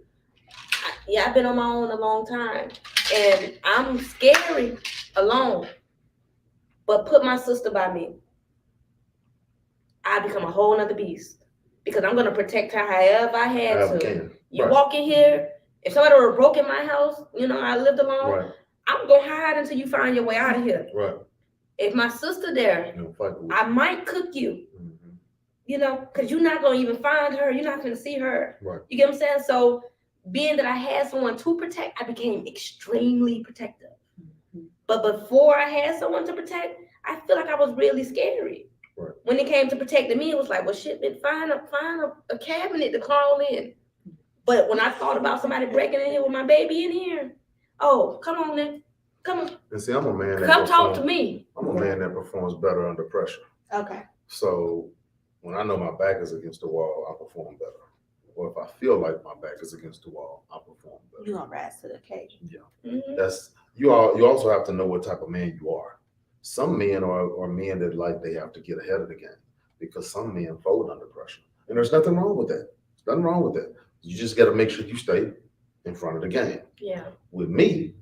I've been on my own a long time, and I'm scary alone. But put my sister by me, I become a whole nother beast because I'm gonna protect her however I had However to. can. You Right. walk in here, if somebody were broke in my house, I lived alone. Right. I'm gonna hide until you find your way out of here. Right. If my sister there, You know, fight with I might cook you. Because you're not gonna even find her. You're not gonna see her. Right. You get what I'm saying? So, being that I had someone to protect, I became extremely protective. But before I had someone to protect, I feel like I was really scary. Right. When it came to protecting me, it was like, well, shit, man, find a cabinet to crawl in. But when I thought about somebody breaking in here with my baby in here, oh, come on, then, come on. And see, I'm a man. Come talk to me. I'm a man that performs better under pressure. Okay. So when I know my back is against the wall, I perform better. Or if I feel like my back is against the wall, I perform better. You're gonna rise to the occasion. Yeah. Mhm. That's you also have to know what type of man you are. Some men are men that like they have to get ahead of the game because some men fold under pressure. And there's nothing wrong with that. There's nothing wrong with that. You just gotta make sure you stay in front of the game. Yeah. With me,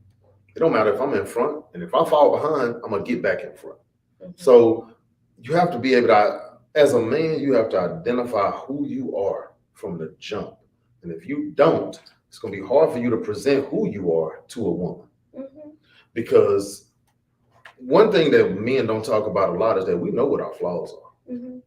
it don't matter if I'm in front, and if I fall behind, I'm gonna get back in front. Mhm. So you have to be able to, as a man, you have to identify who you are from the jump. And if you don't, it's gonna be hard for you to present who you are to a woman. Mhm. Because one thing that men don't talk about a lot is that we know what our flaws are. Mhm.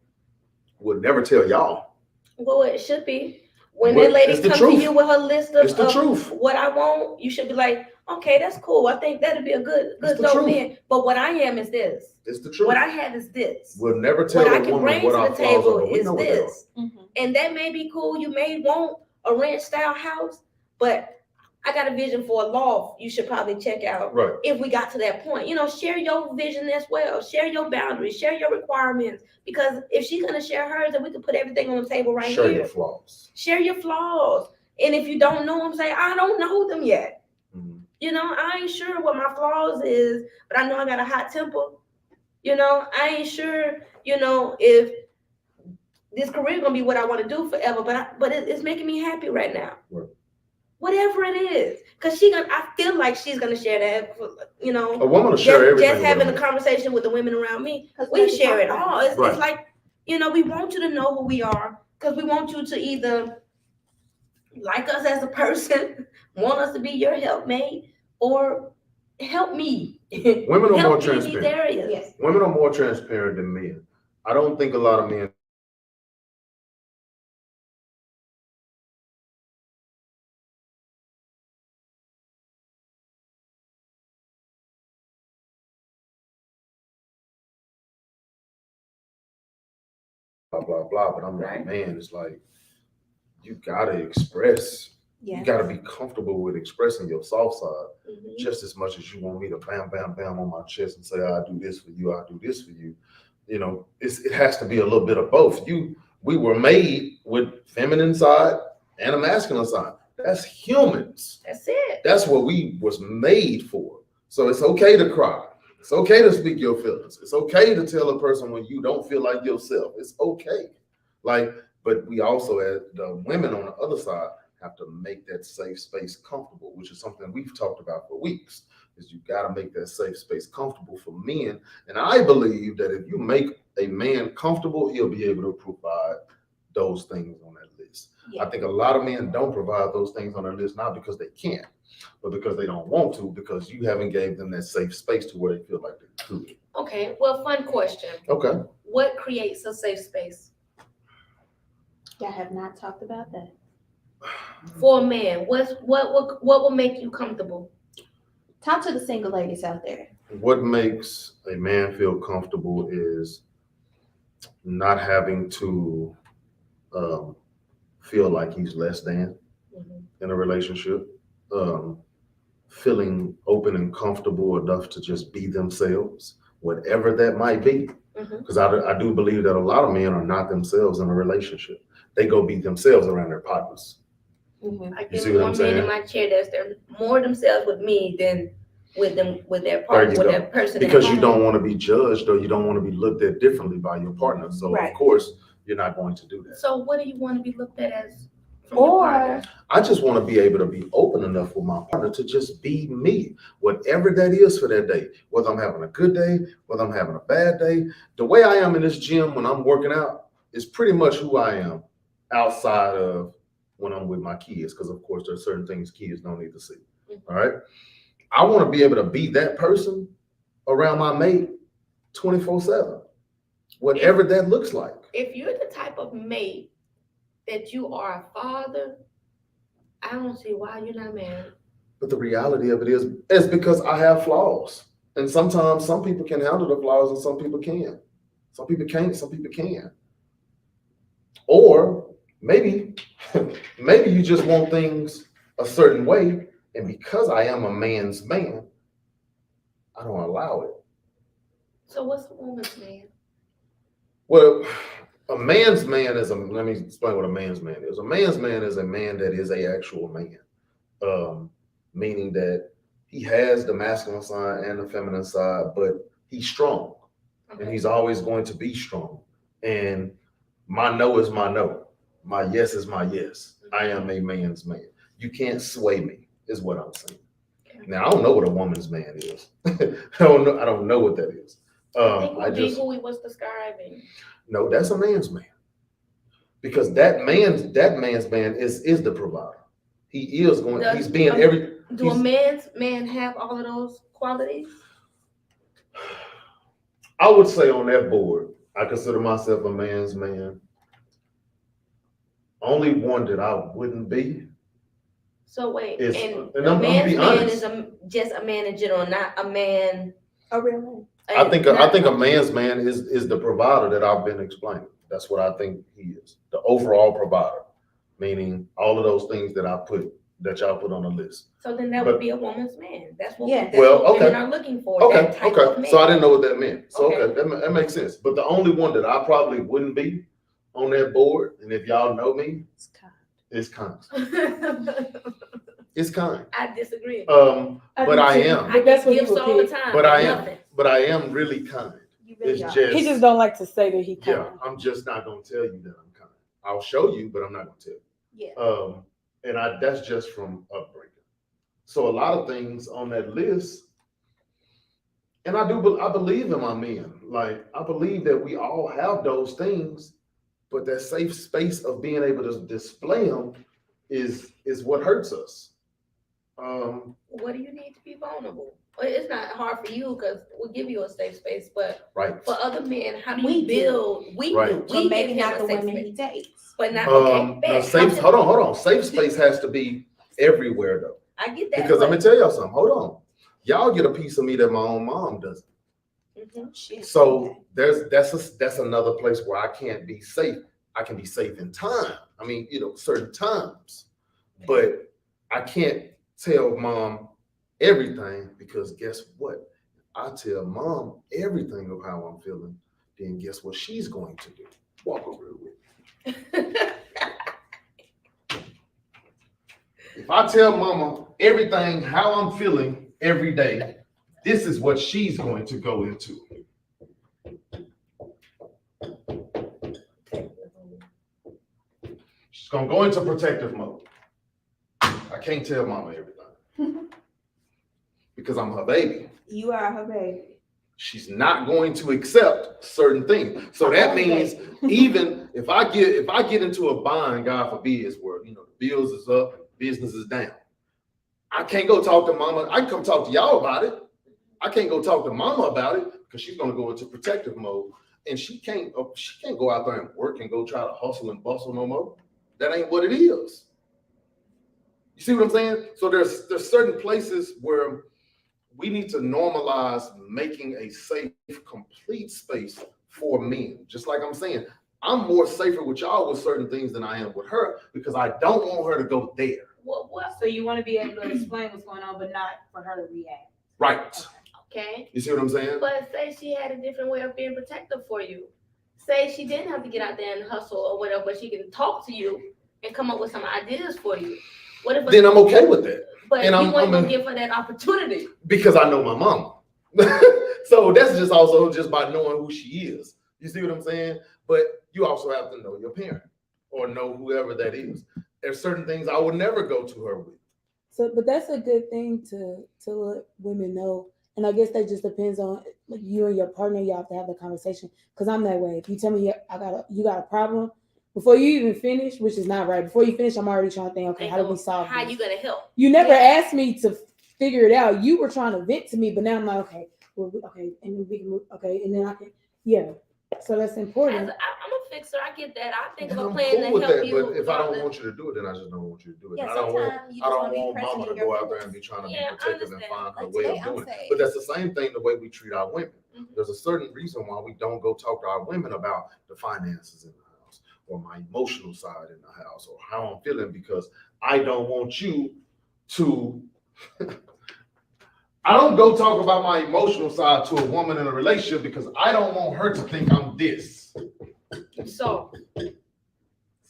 We'll never tell y'all. Well, it should be. When Well, that lady it's the comes to truth. you with her list It's the of truth. what I want, you should be like, okay, that's cool. I think that'd be a good It's the dope truth. man. But what I am is this. It's the truth. What I have is this. We'll never tell What I a can woman bring what to our the flaws are, table but we is know what they are. this. And that may be cool. You may want a ranch style house, but I got a vision for a loft you should probably check out Right. if we got to that point. Share your vision as well. Share your boundaries. Share your requirements. Because if she's going to share hers, then we can put everything on the table right Share here. your flaws. Share your flaws. And if you don't know them, say, I don't know them yet. Mhm. I ain't sure what my flaws is, but I know I got a hot temper. I ain't sure, if this career gonna be what I want to do forever, but it's making me happy right now. Right. Whatever it is, because I feel like she's gonna share that. A woman will share everything. Just having with a a man. conversation with the women around me, 'Cause we that's share the it problem. all. It's Right. like, we want you to know who we are, because we want you to either like us as a person, want us to be your helpmate, or help me. Women are help more me in these transparent. areas. Yes. Women are more transparent than men. I don't think a lot of men blah, blah. But I'm like, Right. man, it's like, you gotta express. Yeah. You gotta be comfortable with expressing your soft side Mhm. just as much as you want me to bam, bam, bam on my chest and say, I do this for you, I do this for you. You know, it has to be a little bit of both. We were made with feminine side and a masculine side. That's humans. That's it. That's what we was made for. So it's okay to cry. It's okay to speak your feelings. It's okay to tell a person when you don't feel like yourself. It's okay. Like, but we also, as the women on the other side, have to make that safe space comfortable, which is something we've talked about for weeks. Is you got to make that safe space comfortable for men. And I believe that if you make a man comfortable, he'll be able to provide those things on that list. Yeah. I think a lot of men don't provide those things on their list, not because they can't, but because they don't want to, because you haven't gave them that safe space to where they feel like they could. Okay, well, fun question. Okay. What creates a safe space Y'all have not talked about that. for a man? What will make you comfortable? Talk to the single ladies out there. What makes a man feel comfortable is not having to feel like he's less than Mhm. in a relationship, feeling open and comfortable enough to just be themselves, whatever that might be. Mhm. Because I do believe that a lot of men are not themselves in a relationship. They go be themselves around their partners. I You get see what more I'm men saying? in my chair they're more themselves with me than with them with their There partner, you with go. their person. Because at you home. don't want to be judged, or you don't want to be looked at differently by your partner. So Right. of course you're not going to do that. So what do you want to be looked at as from your Or partner? I just want to be able to be open enough with my partner to just be me, whatever that is for that day. Whether I'm having a good day, whether I'm having a bad day, the way I am in this gym when I'm working out is pretty much who I am outside of when I'm with my kids. Because of course there's certain things kids don't need to see. All right. I want to be able to be that person around my mate 24/7, whatever that looks like. If you're the type of mate that you are a father, I don't see why you're not married. But the reality of it is because I have flaws. And sometimes some people can handle the flaws and some people can't. Some people can't, some people can. Or maybe, maybe you just want things a certain way. And because I am a man's man, I don't allow it. So what's a woman's man? Well, a man's man is let me explain what a man's man is. A man's man is a man that is a actual man. Meaning that he has the masculine side and the feminine side, but he's strong. And he's always going to be strong. And my no is my no. My yes is my yes. I am a man's man. You can't sway me, is what I'm saying. Okay. Now I don't know what a woman's man is. I don't know what that is. I think would be who we was describing. No, that's a man's man. Because that man's man is the provider. He is going, he's being every. Do a man's man have all of those qualities? I would say on that board, I consider myself a man's man. Only one that I wouldn't be. So wait, Is, and and a I'm man's be man honest. is just a man in general, not a man. a real man. I think a man's man is the provider that I've been explaining. That's what I think he is. The overall provider, meaning all of those things that y'all put on the list. So then that would be a woman's man. That's what, Yes. that's Well, what okay. women are looking for. Okay, that type of man. So I didn't know what that meant. So Okay. that makes sense. But the only one that I probably wouldn't be on that board, and if y'all know me, it's kind. It's kind. I disagree. But I am. I that's get what you gifts would all the pick. time. But I am. Nothing. But I am really kind. You really It's are. just He just don't like to say that he kind. yeah. I'm just not gonna tell you that I'm kind. I'll show you, but I'm not gonna tell you. Yeah. And that's just from upbringing. So a lot of things on that list, and I believe in my men. Like I believe that we all have those things, but that safe space of being able to display them is what hurts us. What do you need to be vulnerable? Well, it's not hard for you because we'll give you a safe space, but Right. for other men, how do We you do. build? We Right. do. But We maybe give not him the a safe women space, he dates. but not okay. No, bet. safe. Hold on. Safe space has to be everywhere though. I get that. Because but, let me tell y'all something. Hold on. Y'all get a piece of me that my own mom doesn't. Mhm. So that's another place where I can't be safe. I can be safe in time. I mean, certain times, but I can't tell mom everything, because guess what? I tell mom everything of how I'm feeling, then guess what she's going to do? Walk over with me. If I tell mama everything how I'm feeling every day, this is what she's going to go into. She's gonna go into protective mode. I can't tell mama everything because I'm her baby. You are her baby. She's not going to accept certain things. So that means even if I get into a bind, God forbid, where the bills is up, business is down, I can't go talk to mama. I can come talk to y'all about it. I can't go talk to mama about it because she's gonna go into protective mode, and she can't go out there and work and go try to hustle and bustle no more. That ain't what it is. You see what I'm saying? So there's certain places where we need to normalize making a safe, complete space for men. Just like I'm saying, I'm more safer with y'all with certain things than I am with her, because I don't want her to go there. What? So you want to be able to explain what's going on, but not for her to react. Right. Okay. You see what I'm saying? But say she had a different way of being protective for you. Say she didn't have to get out there and hustle or whatever, but she can talk to you and come up with some ideas for you. What if? Then I'm okay with that. But you weren't gonna give her that opportunity. Because I know my mama. So that's just also just by knowing who she is. You see what I'm saying? But you also have to know your parent or know whoever that is. There's certain things I would never go to her with. So, but that's a good thing to let women know. And I guess that just depends on you and your partner. You have to have the conversation. Because I'm that way. If you tell me you got a problem, before you even finish, which is not right, before you finish, I'm already trying to think, okay, how do we solve this? How you gonna help? You never asked me to figure it out. You were trying to vent to me, but now I'm like, okay, well, okay, and then we can move, okay, and then I can, yeah. So that's important. I'm a fixer. I get that. I think of a I'm plan cool to with help that, you. but if I don't want you to do it, then I just don't want you to do it. Yeah, I don't sometimes want mama to go out there and be trying to be protective and find her way of doing it. But that's the same thing the way we treat our women. Mhm. There's a certain reason why we don't go talk to our women about the finances in the house, or my emotional side in the house, or how I'm feeling, because I don't want you to I don't go talk about my emotional side to a woman in a relationship, because I don't want her to think I'm this. So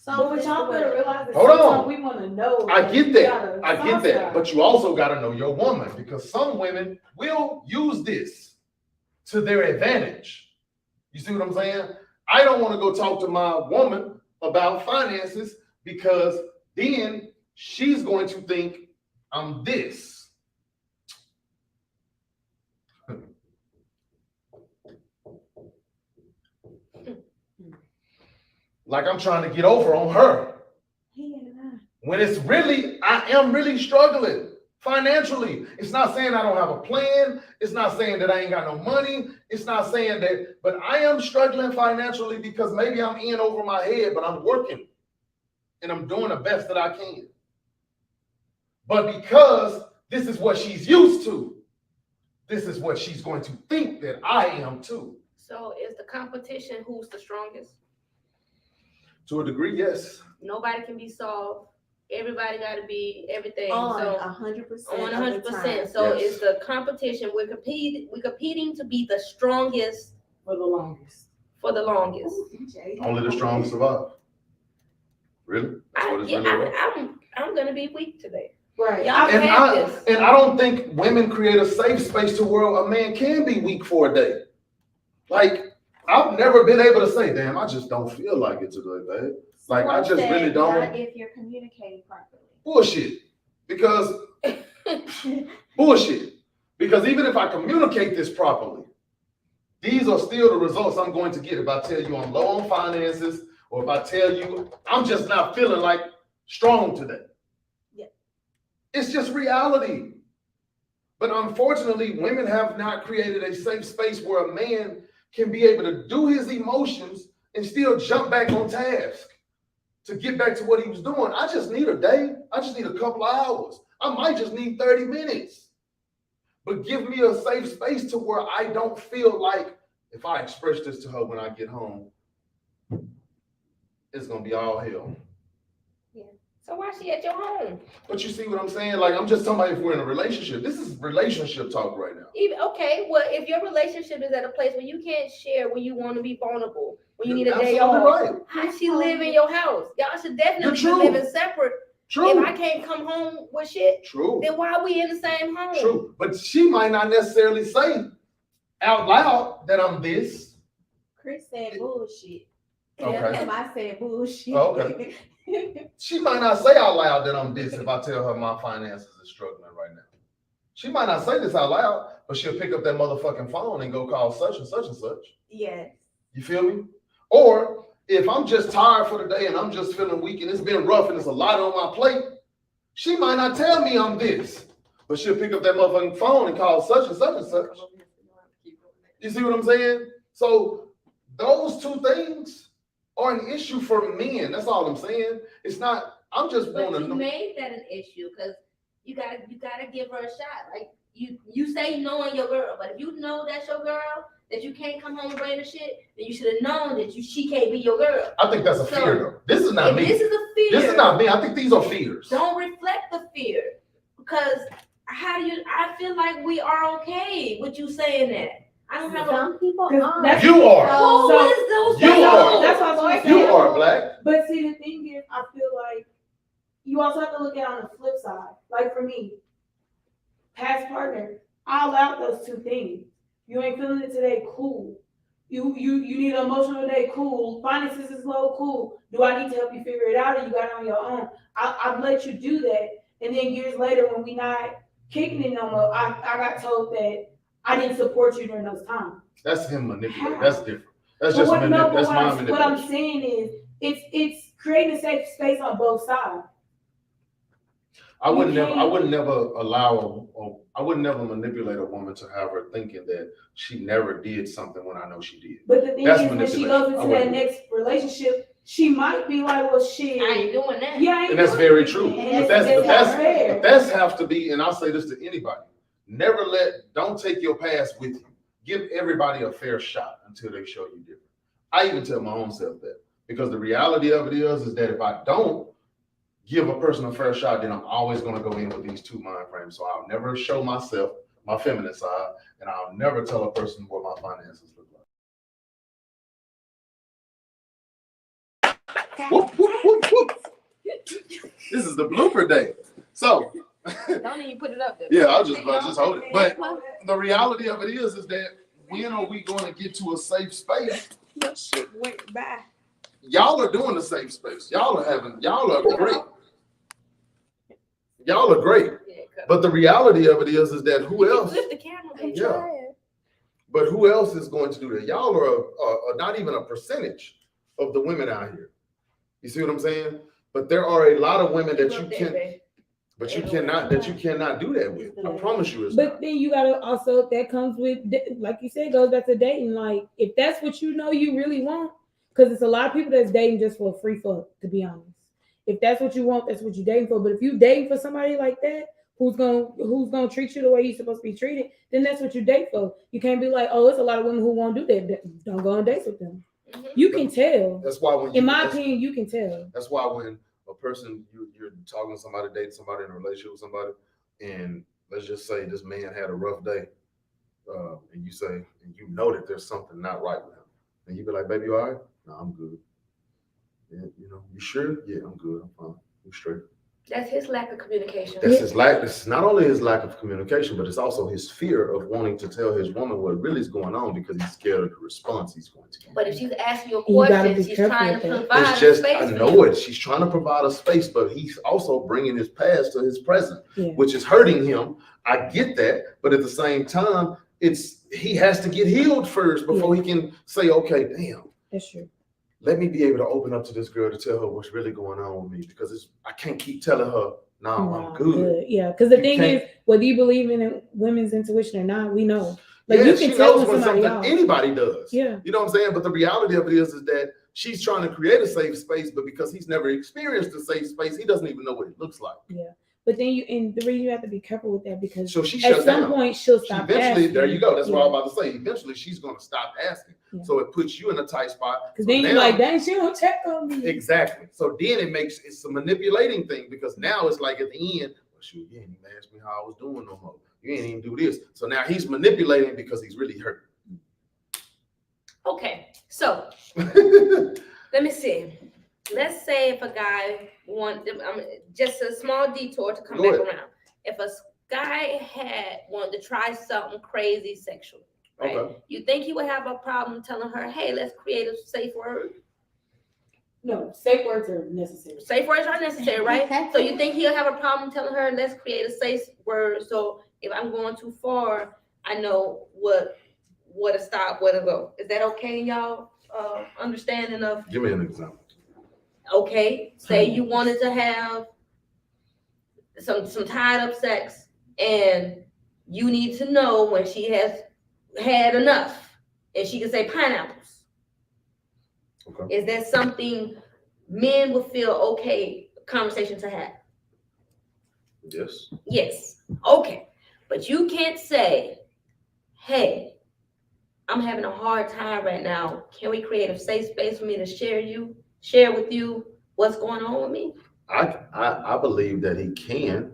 But y'all better realize that Hold on. sometimes we want to know. I get that. I get that. But But you also got to know your woman, because some women will use this to their advantage. You see what I'm saying? I don't want to go talk to my woman about finances, because then she's going to think I'm this. Like I'm trying to get over on her. When it's really, I am really struggling financially. It's not saying I don't have a plan. It's not saying that I ain't got no money. It's not saying that, but I am struggling financially, because maybe I'm in over my head, but I'm working and I'm doing the best that I can. But because this is what she's used to, this is what she's going to think that I am too. So is the competition who's the strongest? To a degree, yes. Nobody can be solved. Everybody got to be everything. On So 100%. on 100%. So So Yes. it's the competition. We're competing to be the strongest for the longest. for the longest. Only the strong survive. Really? That's what it's really about. I'm gonna be weak today. Right. Y'all And have this. I don't think women create a safe space to where a man can be weak for a day. Like, I've never been able to say, damn, I just don't feel like it today, babe. Like, I just really don't. Not if you're communicating properly. Bullshit. Because bullshit. Because even if I communicate this properly, these are still the results I'm going to get if I tell you I'm low on finances, or if I tell you I'm just not feeling like strong today. Yeah. It's just reality. But unfortunately, women have not created a safe space where a man can be able to do his emotions and still jump back on task to get back to what he was doing. I just need a day. I just need a couple of hours. I might just need 30 minutes. but give me a safe space to where I don't feel like if I express this to her when I get home, it's gonna be all hell. So why she at your home? But you see what I'm saying? Like, I'm just talking about if we're in a relationship. This is relationship talk right now. Okay, well, if your relationship is at a place where you can't share, when you want to be vulnerable, when you need a You're day absolutely off, right. how she live in your house? Y'all should definitely be You're true. living separate. True. If I can't come home with shit, True. then why are we in the same home? True. But she might not necessarily say out loud that I'm this. Chris said bullshit. Okay. Tell him I said bullshit. Oh, okay. She might not say out loud that I'm this if I tell her my finances are struggling right now. She might not say this out loud, but she'll pick up that motherfucking phone and go call such and such and such. Yes. You feel me? Or if I'm just tired for the day and I'm just feeling weak and it's been rough and there's a lot on my plate, she might not tell me I'm this, but she'll pick up that motherfucking phone and call such and such and such. You see what I'm saying? So those two things are an issue for men. That's all I'm saying. It's not, I'm just But wanting you to know. made that an issue because you gotta give her a shot. Like you say knowing your girl, but if you know that's your girl, that you can't come home and bring the shit, then you should have known that she can't be your girl. I think that's a fear though. This is not If me. this is a fear, This is not me. I think these are fears. don't reflect the fear. Because I feel like we are okay with you saying that. I don't have a Some people Because are. that's- You are. who So- is those You people? are. That's what I was You saying. are black. But see, the thing is, I feel like you also have to look at it on the flip side. Like for me, past partner, I allowed those two things. You ain't feeling it today, cool. You need an emotional day, cool. Finances is low, cool. Do I need to help you figure it out, or you got it on your own? I've let you do that, and then years later, when we not kicking it no more, I got told that I didn't support you during those times. That's him manipulating. How? That's different. That's But just what, no, but that's what my I'm manipulation. saying is, it's creating a safe space on both sides. I would never manipulate a woman to have her thinking that she never did something when I know she did. But the thing That's is, when she manipulation. goes I into wouldn't that do it. next relationship, she might be like, well, shit. I ain't doing that. Yeah, I ain't And that's doing very it. true. And But not fair. that's have to be, and I'll say this to anybody. Don't take your past with you. Give everybody a fair shot until they show you different. I even tell my own self that. Because the reality of it is that if I don't give a person a fair shot, then I'm always going to go in with these two mind frames. So I'll never show myself my feminine side, and I'll never tell a person what my finances look like. Whoop, whoop, whoop, whoop. This is the blooper day. So, Don't even put it up there. yeah, I'll just hold it. But the reality of it is that when are we going to get to a safe space? Your shit went by. Y'all are doing the safe space. Y'all are great. Y'all are great. But the reality of it is that who else? Flip the camera, baby. Yeah. But who else is going to do that? Y'all are not even a percentage of the women out here. You see what I'm saying? But there are a lot of women that you cannot do that with. I promise you it's But not. then you gotta also, that comes with, like you said, goes back to dating. Like, if that's what you know you really want, because it's a lot of people that's dating just for a free fuck, to be honest. If that's what you want, that's what you're dating for. But if you dating for somebody like that, who's gonna treat you the way you're supposed to be treated, then that's what you date for. You can't be like, oh, it's a lot of women who won't do that. Don't go on dates with them. Mhm. You can tell. That's why when In my opinion, you can tell. That's why when a person you're talking to somebody, dating somebody, in a relationship with somebody, and let's just say this man had a rough day, and you say, and you know that there's something not right with him, and you be like, baby, you all right? No, I'm good. Yeah, you sure? Yeah, I'm good. I'm fine. I'm straight. That's his lack of communication. That's his lack. It's not only his lack of communication, but it's also his fear of wanting to tell his woman what really is going on because he's scared of the response he's going to get. But if she's asking you You gotta questions, be she's careful trying with to that. provide It's just, space I for know you. it. She's trying to provide a space, but he's also bringing his past to his present, Yeah. which is hurting him. I get that, but at the same time, he has to get healed first before he can say, okay, damn. That's true. Let me be able to open up to this girl to tell her what's really going on with me because I can't keep telling her, no, I'm good. Yeah, because the You thing can't- is, whether you believe in women's intuition or not, we know. Like Yeah, you she can tell knows when somebody else. anybody does. Yeah. You know what I'm saying? But the reality of it is that she's trying to create a safe space, but because he's never experienced a safe space, he doesn't even know what it looks like. Yeah. But then and the reason you have to be careful with that because So she at shut some down. point she'll She stop eventually, asking. there you go. That's what Yeah. I'm about to say. Eventually, she's going to stop asking. Yeah. So it puts you in a tight spot. Because So then you're now- like, dang, she don't check on me. Exactly. So then it's a manipulating thing because now it's like at the end, well, shoot, you ain't even asked me how I was doing no more. You ain't even do this. So now he's manipulating because he's really hurt. Okay, so let me see. Let's say if a guy just a small detour to come Go back ahead. around. If a guy wanted to try something crazy sexual, right? Okay. You think he would have a problem telling her, "Hey, let's create a safe word"? No, safe words are necessary. Safe words are necessary, right? So you think he'll have a problem telling her, "Let's create a safe word"? So if I'm going too far, I know what to stop, where to go. Is that okay, y'all? Understanding of Give me an example. okay, say you wanted to have some tied up sex and you need to know when she has had enough and she can say pineapples. Okay. Is that something men would feel okay conversation to have? Yes. Yes. Okay. But you can't say, hey, I'm having a hard time right now. Can we create a safe space for me to share with you what's going on with me? I believe that he can,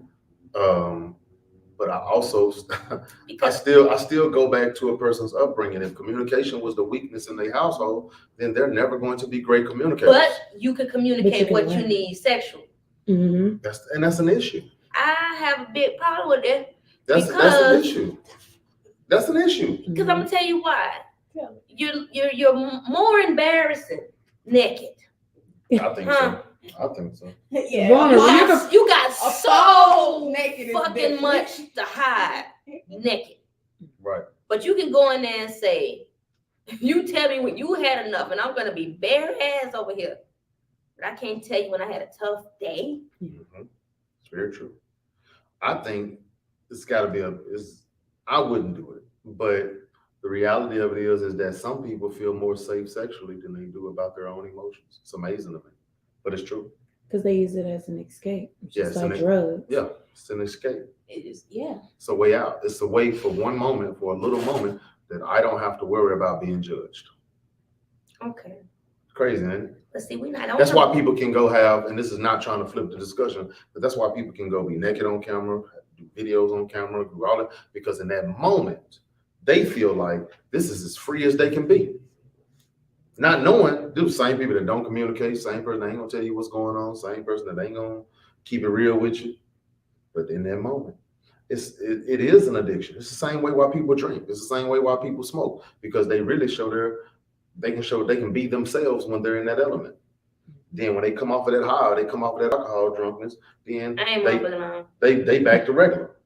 but I also I Because still go back to a person's upbringing. If communication was the weakness in their household, then they're never going to be great communicators. but you can communicate what you need sexually. Mm-hmm. That's an issue. I have a big problem with it That's an Because- issue. That's an issue. because I'm gonna tell you why. Yeah. You're more embarrassing naked. I think Huh? so. I think so. Yeah. Vulnerable. You got A so phone naked is fucking different. much to hide naked. Right. But you can go in there and say, you tell me when you had enough, and I'm gonna be bare ass over here. But I can't tell you when I had a tough day. Mm-hmm. It's very true. I think it's got to be I wouldn't do it, but the reality of it is that some people feel more safe sexually than they do about their own emotions. It's amazing to me, but it's true. Because they use it as an escape, Yes, just like and drugs. Yeah, it's an escape. It is, yeah. It's a way out. It's a way for one moment, for a little moment, that I don't have to worry about being judged. Okay. Crazy, ain't it? But see, we're not. That's why people can go have, and this is not trying to flip the discussion, but that's why people can go be naked on camera, do videos on camera, do all that, because in that moment, they feel like this is as free as they can be. Not knowing, the same people that don't communicate, same person that ain't gonna tell you what's going on, same person that ain't gonna keep it real with you. But in that moment, it is an addiction. It's the same way why people drink. It's the same way why people smoke, because they really they can be themselves when they're in that element. Then when they come off of that high, they come off of that alcohol drunkenness, then I ain't mumbling around. they back to regular.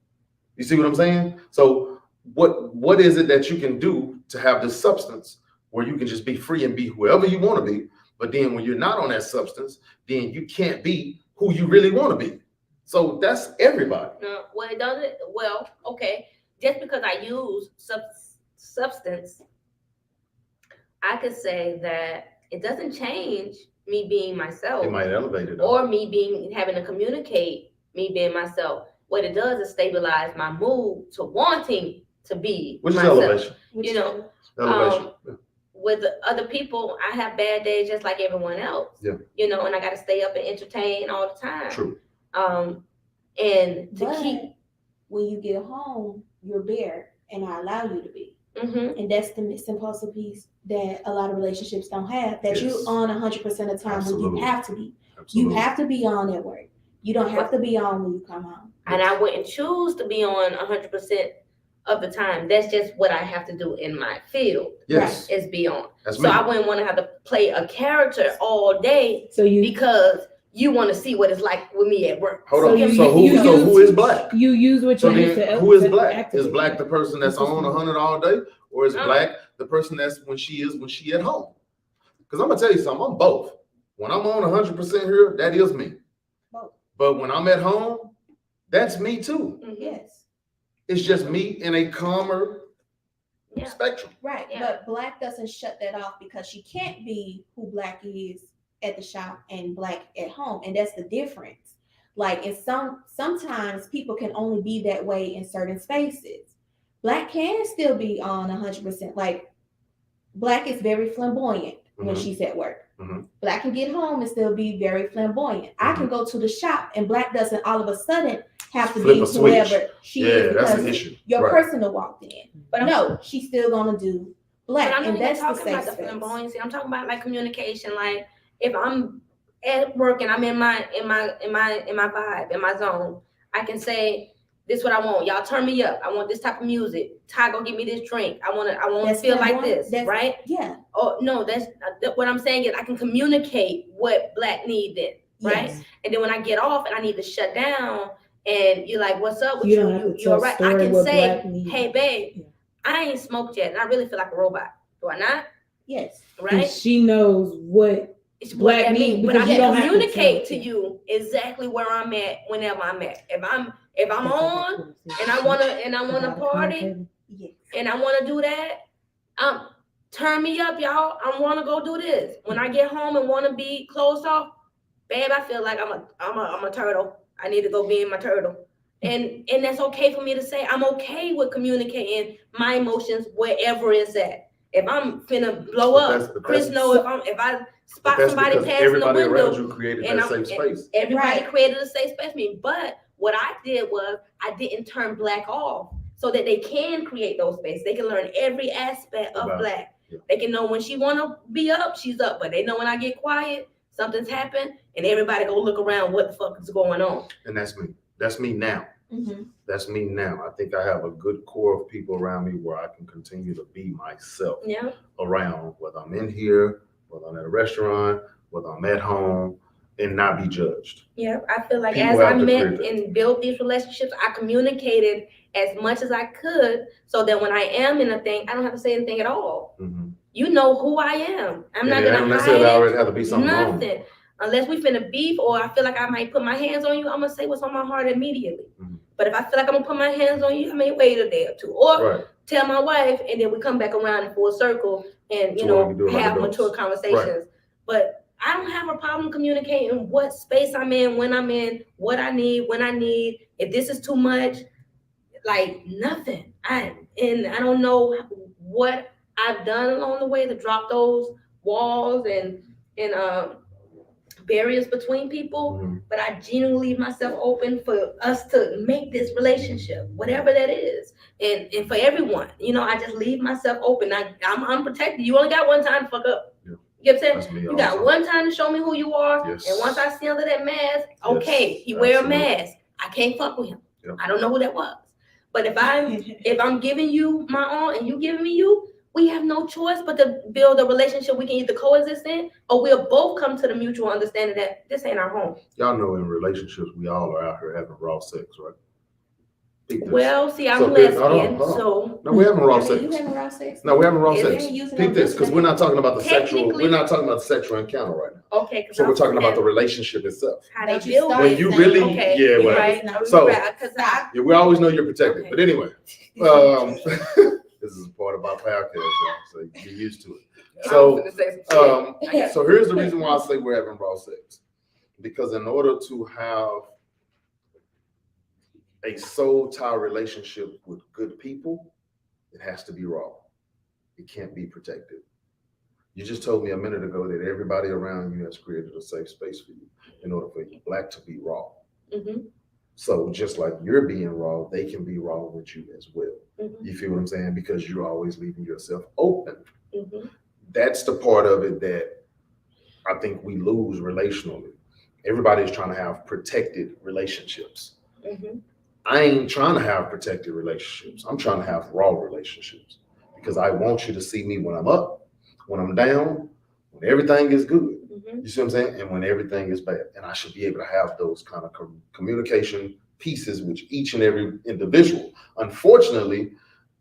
You see what I'm saying? So what is it that you can do to have this substance where you can just be free and be whoever you want to be? But then when you're not on that substance, then you can't be who you really want to be. So that's everybody. No, well, it doesn't. Well, okay. Just because I use substance, I could say that it doesn't change me being myself. It might elevate it. Or me having to communicate me being myself. What it does is stabilize my mood to wanting to be Which is myself. elevation. You know, Elevation. with other people, I have bad days just like everyone else. Yeah. You know, and I got to stay up and entertain all the time. True. And to But keep. when you get home, you're bare, and I allow you to be. Mm-hmm. And that's the missing puzzle piece that a lot of relationships don't have. That Yes. you on 100% of the time when Absolutely. you have to be. Absolutely. You have to be on at work. You don't have to be on when you come home. And I wouldn't choose to be on 100% of the time. That's just what I have to do in my field. Yes. Is be on. That's So me. I wouldn't want to have to play a character all day So you because you want to see what it's like with me at work. Hold So on. you- So you who is black? you use what you So use then to who is to black? activate Is black it. the person that's on 100 all day? Or is No. black the person that's when she at home? Because I'm gonna tell you something, I'm both. When I'm on 100% here, that is me. Both. But when I'm at home, that's me too. Mhm. Yes. It's just me in a calmer Yeah. spectrum. Right. Yeah. But black doesn't shut that off because she can't be who black is at the shop and black at home. And that's the difference. Like, and sometimes people can only be that way in certain spaces. Black can still be on 100%. Like, Black is very flamboyant when Mhm. she's at work. Mhm. Black can get home and still be very flamboyant. I can go to the shop and Black doesn't all of a sudden have to Flip be a switch. whoever she Yeah, is that's because the issue. your Right. personal walked in. But No, she's still gonna do Black, But I'm not and even that's the talking safe about the space. flamboyancy. I'm talking about like communication. Like if I'm at work and I'm in my vibe, in my zone, I can say, this is what I want. Y'all turn me up. I want this type of music. Ty, go get me this drink. I want to That's feel like flamboyant. this, That's- right? Yeah. Oh no, that's what I'm saying is I can communicate what Black needed, right? Yes. And then when I get off and I need to shut down, and you're like, "What's up with You you? don't have to You're tell right." I story can what say, Black needs. "Hey, babe, Yeah. I ain't smoked yet, and I really feel like a robot. Do I not? Yes. And Right? she knows what It's Black what that needs, means. But because I you can don't have to communicate tell to it. you exactly where I'm at whenever I'm at. If I'm on and I wanna party Yes. and I wanna do that, turn me up, y'all. I wanna go do this. When I get home and wanna be closed off, babe, I feel like I'm a turtle. I need to go be in my turtle. And that's okay for me to say. I'm okay with communicating my emotions wherever it's at. If I'm finna blow up, Chris know if I spot That's somebody because passing the everybody around window, you created and that safe space. everybody Right. created a safe space for me. But what I did was I didn't turn Black off so that they can create those spaces. They can learn every aspect of Black. Yeah. They can know when she wanna be up, she's up. But they know when I get quiet, something's happened, and everybody go look around what the fuck is going on. And that's me. That's me now. Mm-hmm. That's me now. I think I have a good core of people around me where I can continue to be myself Yeah. around, whether I'm in here, whether I'm at a restaurant, whether I'm at home, and not be judged. Yeah. I feel like People as I have to met create that. and built these relationships, I communicated as much as I could so that when I am in a thing, I don't have to say anything at all. Mm-hmm. You know who I am. I'm And not it gonna don't hide necessarily it. always have to be something wrong. Nothing. Unless we finna beef or I feel like I might put my hands on you, I'm gonna say what's on my heart immediately. Mhm. But if I feel like I'm gonna put my hands on you, I may wait a day or two. Or Right. tell my wife and then we come back around in full circle and So what we do like have adults. mature conversations. But I don't have a problem communicating what space I'm in, when I'm in, what I need, when I need. If this is too much, like nothing. I don't know what I've done along the way to drop those walls and barriers between people, Mhm. but I genuinely leave myself open for us to make this relationship, whatever that is, and for everyone. I just leave myself open. I'm unprotected. You only got one time to fuck up. Yeah. You know what I'm saying? That's me You all got the time. one time to show me who you are, Yes. and once I see under that mask, okay, Yes, he wear absolutely. a mask. I can't fuck with him. Yep. I don't know who that was. But if I'm giving you my all and you giving me you, we have no choice but to build a relationship we can either coexist in, or we'll both come to the mutual understanding that this ain't our home. Y'all know in relationships, we all are out here having raw sex, right? Peep this. Well, see, I'm So, lesbian, hold on. so No, we're having raw I mean, sex. you having raw sex? No, we're having raw Is sex. it using Peep no this, because we're not talking about the sexual. Technically- We're not talking about the sexual encounter right now. okay. So we're talking about the relationship itself. how But they you build start When it. you saying, really, Okay, yeah, you're whatever. right. No. So- Because I Yeah, we always know you're protected. Okay. But anyway, this is part of our podcast, y'all, so get used to it. So, I was gonna say some shit. I got- so here's the reason why I say we're having raw sex. Because in order to have a soul tie relationship with good people, it has to be raw. It can't be protected. You just told me a minute ago that everybody around you has created a safe space for you in order for you Black to be raw. Mhm, So just like you're being raw, they can be raw with you as well. mhm, You feel what I'm saying? Because you're always leaving yourself open. mhm. That's the part of it that I think we lose relationally. Everybody's trying to have protected relationships. Mhm. I ain't trying to have protected relationships. I'm trying to have raw relationships because I want you to see me when I'm up, when I'm down, when everything is good. Mhm. You see what I'm saying? And when everything is bad. And I should be able to have those kind of communication pieces with each and every individual. Unfortunately,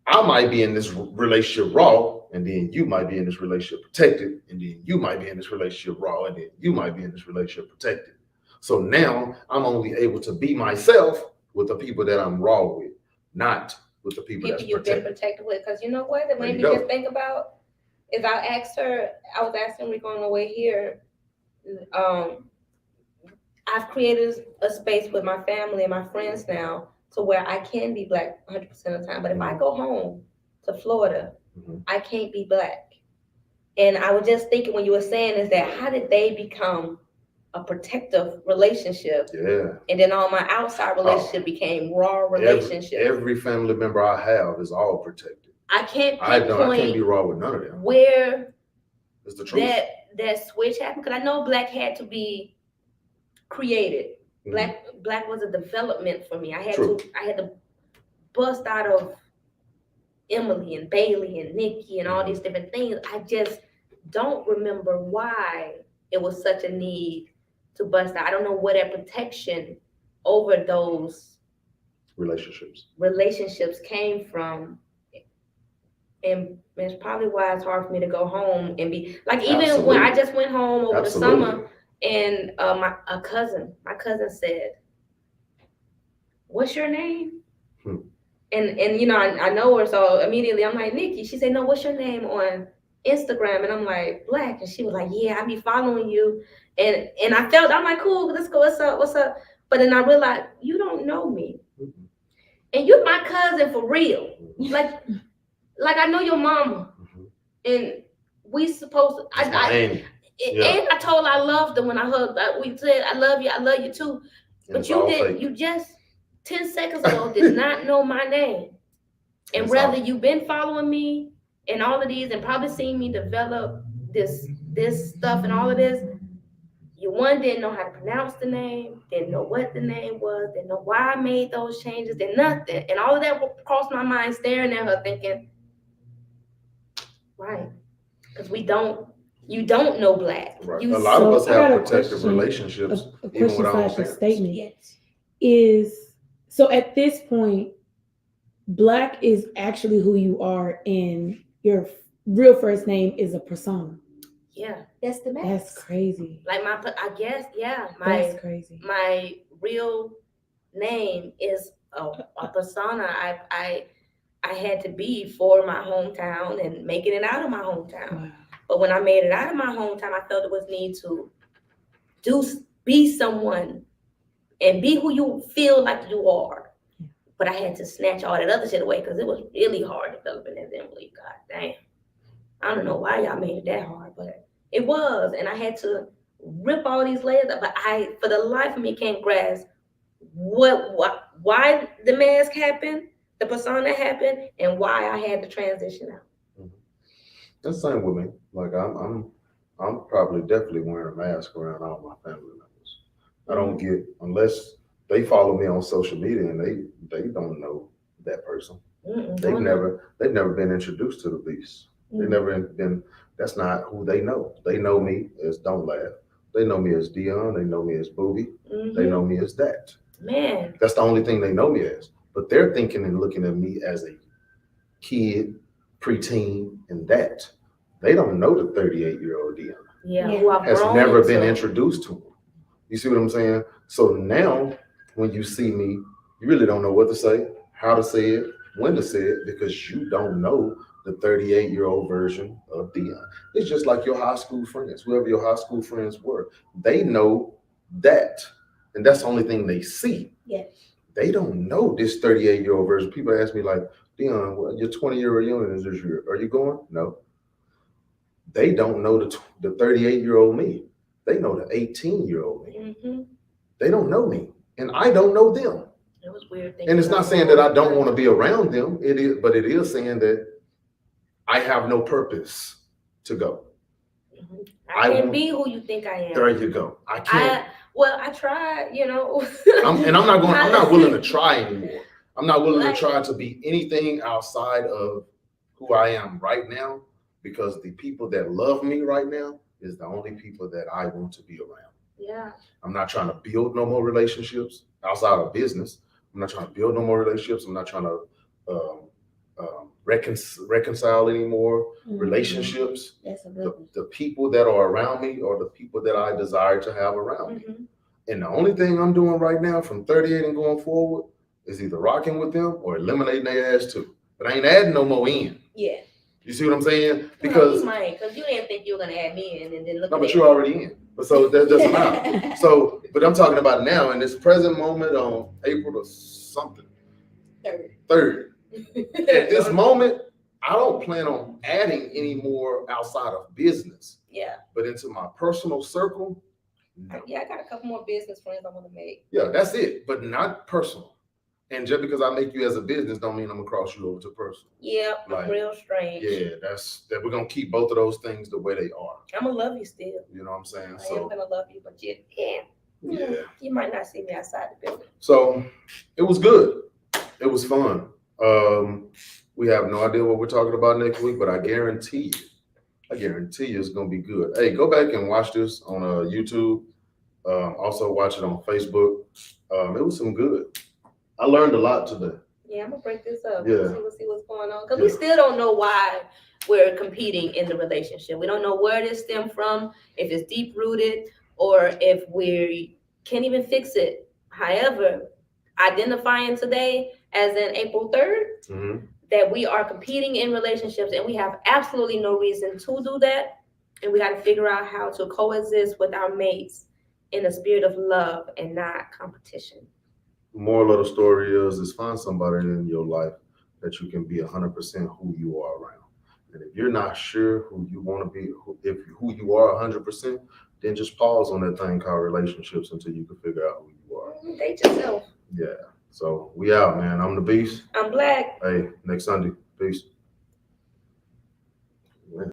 I might be in this relationship raw, and then you might be in this relationship protected, and then you might be in this relationship raw, and then you might be in this relationship protected. So now I'm only able to be myself with the people that I'm raw with, not with the people that's You've been protected. protected with, because you know what? That There made you me go. just think about is I was asking Rico on the way here. I've created a space with my family and my friends now to where I can be black 100% of the time. But if I go home to Florida, I can't be black. And I was just thinking when you were saying is that how did they become a protective relationship? Yeah. And then all my outside relationship became raw relationship. Every family member I have is all protected. I can't I can't be pinpoint raw with none of them. where It's the truth. that switch happened, because I know black had to be created. Black was a development for me. I had to bust out of Emily and Bailey and Nikki and all these different things. I just don't remember why it was such a need to bust out. I don't know where that protection over those relationships came from. And it's probably why it's hard for me to go home and be like, even when I just went home over the summer, and my cousin said, "What's your name?" And you know, I know her, so immediately I'm like, Nikki. She said, "No, what's your name on Instagram?" And I'm like, Black. And she was like, "Yeah, I be following you." And I'm like, cool, let's go. What's up? But then I realized you don't know me, and you're my cousin for real. Like I know your mama, and we supposed to. And I told her I loved her when I hugged. We said I love you too. But you just 10 seconds ago did not know my name, and rather you've been following me and all of these, and probably seen me develop this stuff and all of this. You didn't know how to pronounce the name, didn't know what the name was, didn't know why I made those changes, did nothing, and all of that crossed my mind, staring at her, thinking. Right, because you don't know Black. Right. A lot of us have protective relationships. A question slash a statement. Yes. Is so at this point, Black is actually who you are, and your real first name is a persona. Yeah, that's the max. That's crazy. Like I guess, that's crazy. My real name is a persona. I had to be for my hometown and making it out of my hometown. Wow. But when I made it out of my hometown, I felt it was need to be someone and be who you feel like you are. But I had to snatch all that other shit away because it was really hard developing as Emily. God damn. I don't know why y'all made it that hard, but it was. And I had to rip all these layers up. But I, for the life of me, can't grasp why the mask happened, the persona happened, and why I had to transition out. That's the same with me. Like I'm probably definitely wearing a mask around all my family members. I don't get, unless they follow me on social media and they don't know that person. They've never been introduced to the beast. They've never been. That's not who they know. They know me as Don't Laugh. They know me as Dion. They know me as Booby. They know me as that. Man, that's the only thing they know me as. But they're thinking and looking at me as a kid, preteen, and that. They don't know the 38-year-old Dion. Who has never been introduced to him. You see what I'm saying? So now, when you see me, you really don't know what to say, how to say it, when to say it, because you don't know the 38-year-old version of Dion. It's just like your high school friends, whoever your high school friends were. They know that, and that's the only thing they see. Yes. They don't know this 38-year-old version. People ask me like, Dion, well, you're 20-year-old younger than this year. Are you going? No. They don't know the 38-year-old me. They know the 18-year-old me. They don't know me, and I don't know them. It was weird. And it's not saying that I don't want to be around them. It is, but it is saying that I have no purpose to go. I can't be who you think I am. There you go. I can't. I tried, you know. I'm not willing to try anymore. I'm not willing to try to be anything outside of who I am right now, because the people that love me right now is the only people that I want to be around. Yeah. I'm not trying to build no more relationships outside of business. I'm not trying to build no more relationships. I'm not trying to reconcile any more relationships. The people that are around me are the people that I desire to have around me. And the only thing I'm doing right now from 38 and going forward is either rocking with them or eliminating their ass too. But I ain't adding no more in. You see what I'm saying? Because you didn't think you were gonna add me in, and then look. No, but you're already in. But so that doesn't matter. So, but I'm talking about now in this present moment on April the something, 3rd. At this moment, I don't plan on adding any more outside of business. Yeah. But into my personal circle, no. Yeah, I got a couple more business friends I want to make. Yeah, that's it, but not personal. And just because I make you as a business don't mean I'm gonna cross you over to personal. Yeah, Like, I'm real strange. Yeah, that we're gonna keep both of those things the way they are. I'm gonna love you still. You know what I'm saying? I am gonna love you, but yeah. You might not see me outside the building. So it was good. It was fun. We have no idea what we're talking about next week, but I guarantee you it's gonna be good. Hey, go back and watch this on YouTube. Also watch it on Facebook. It was some good. I learned a lot today. Yeah, I'm gonna break this up. Yeah. We'll see what's going on. Because we still don't know why we're competing in the relationship. We don't know where this stemmed from, if it's deep rooted, or if we can't even fix it. However, identifying today as in April 3rd, that we are competing in relationships and we have absolutely no reason to do that. And we got to figure out how to coexist with our mates in a spirit of love and not competition. Moral of the story is find somebody in your life that you can be 100% who you are around. And if you're not sure who you want to be, who you are 100%, then just pause on that thing called relationships until you can figure out who you are. Date yourself. Yeah. So we out, man. I'm the Beast. I'm Black. Hey, next Sunday. Peace.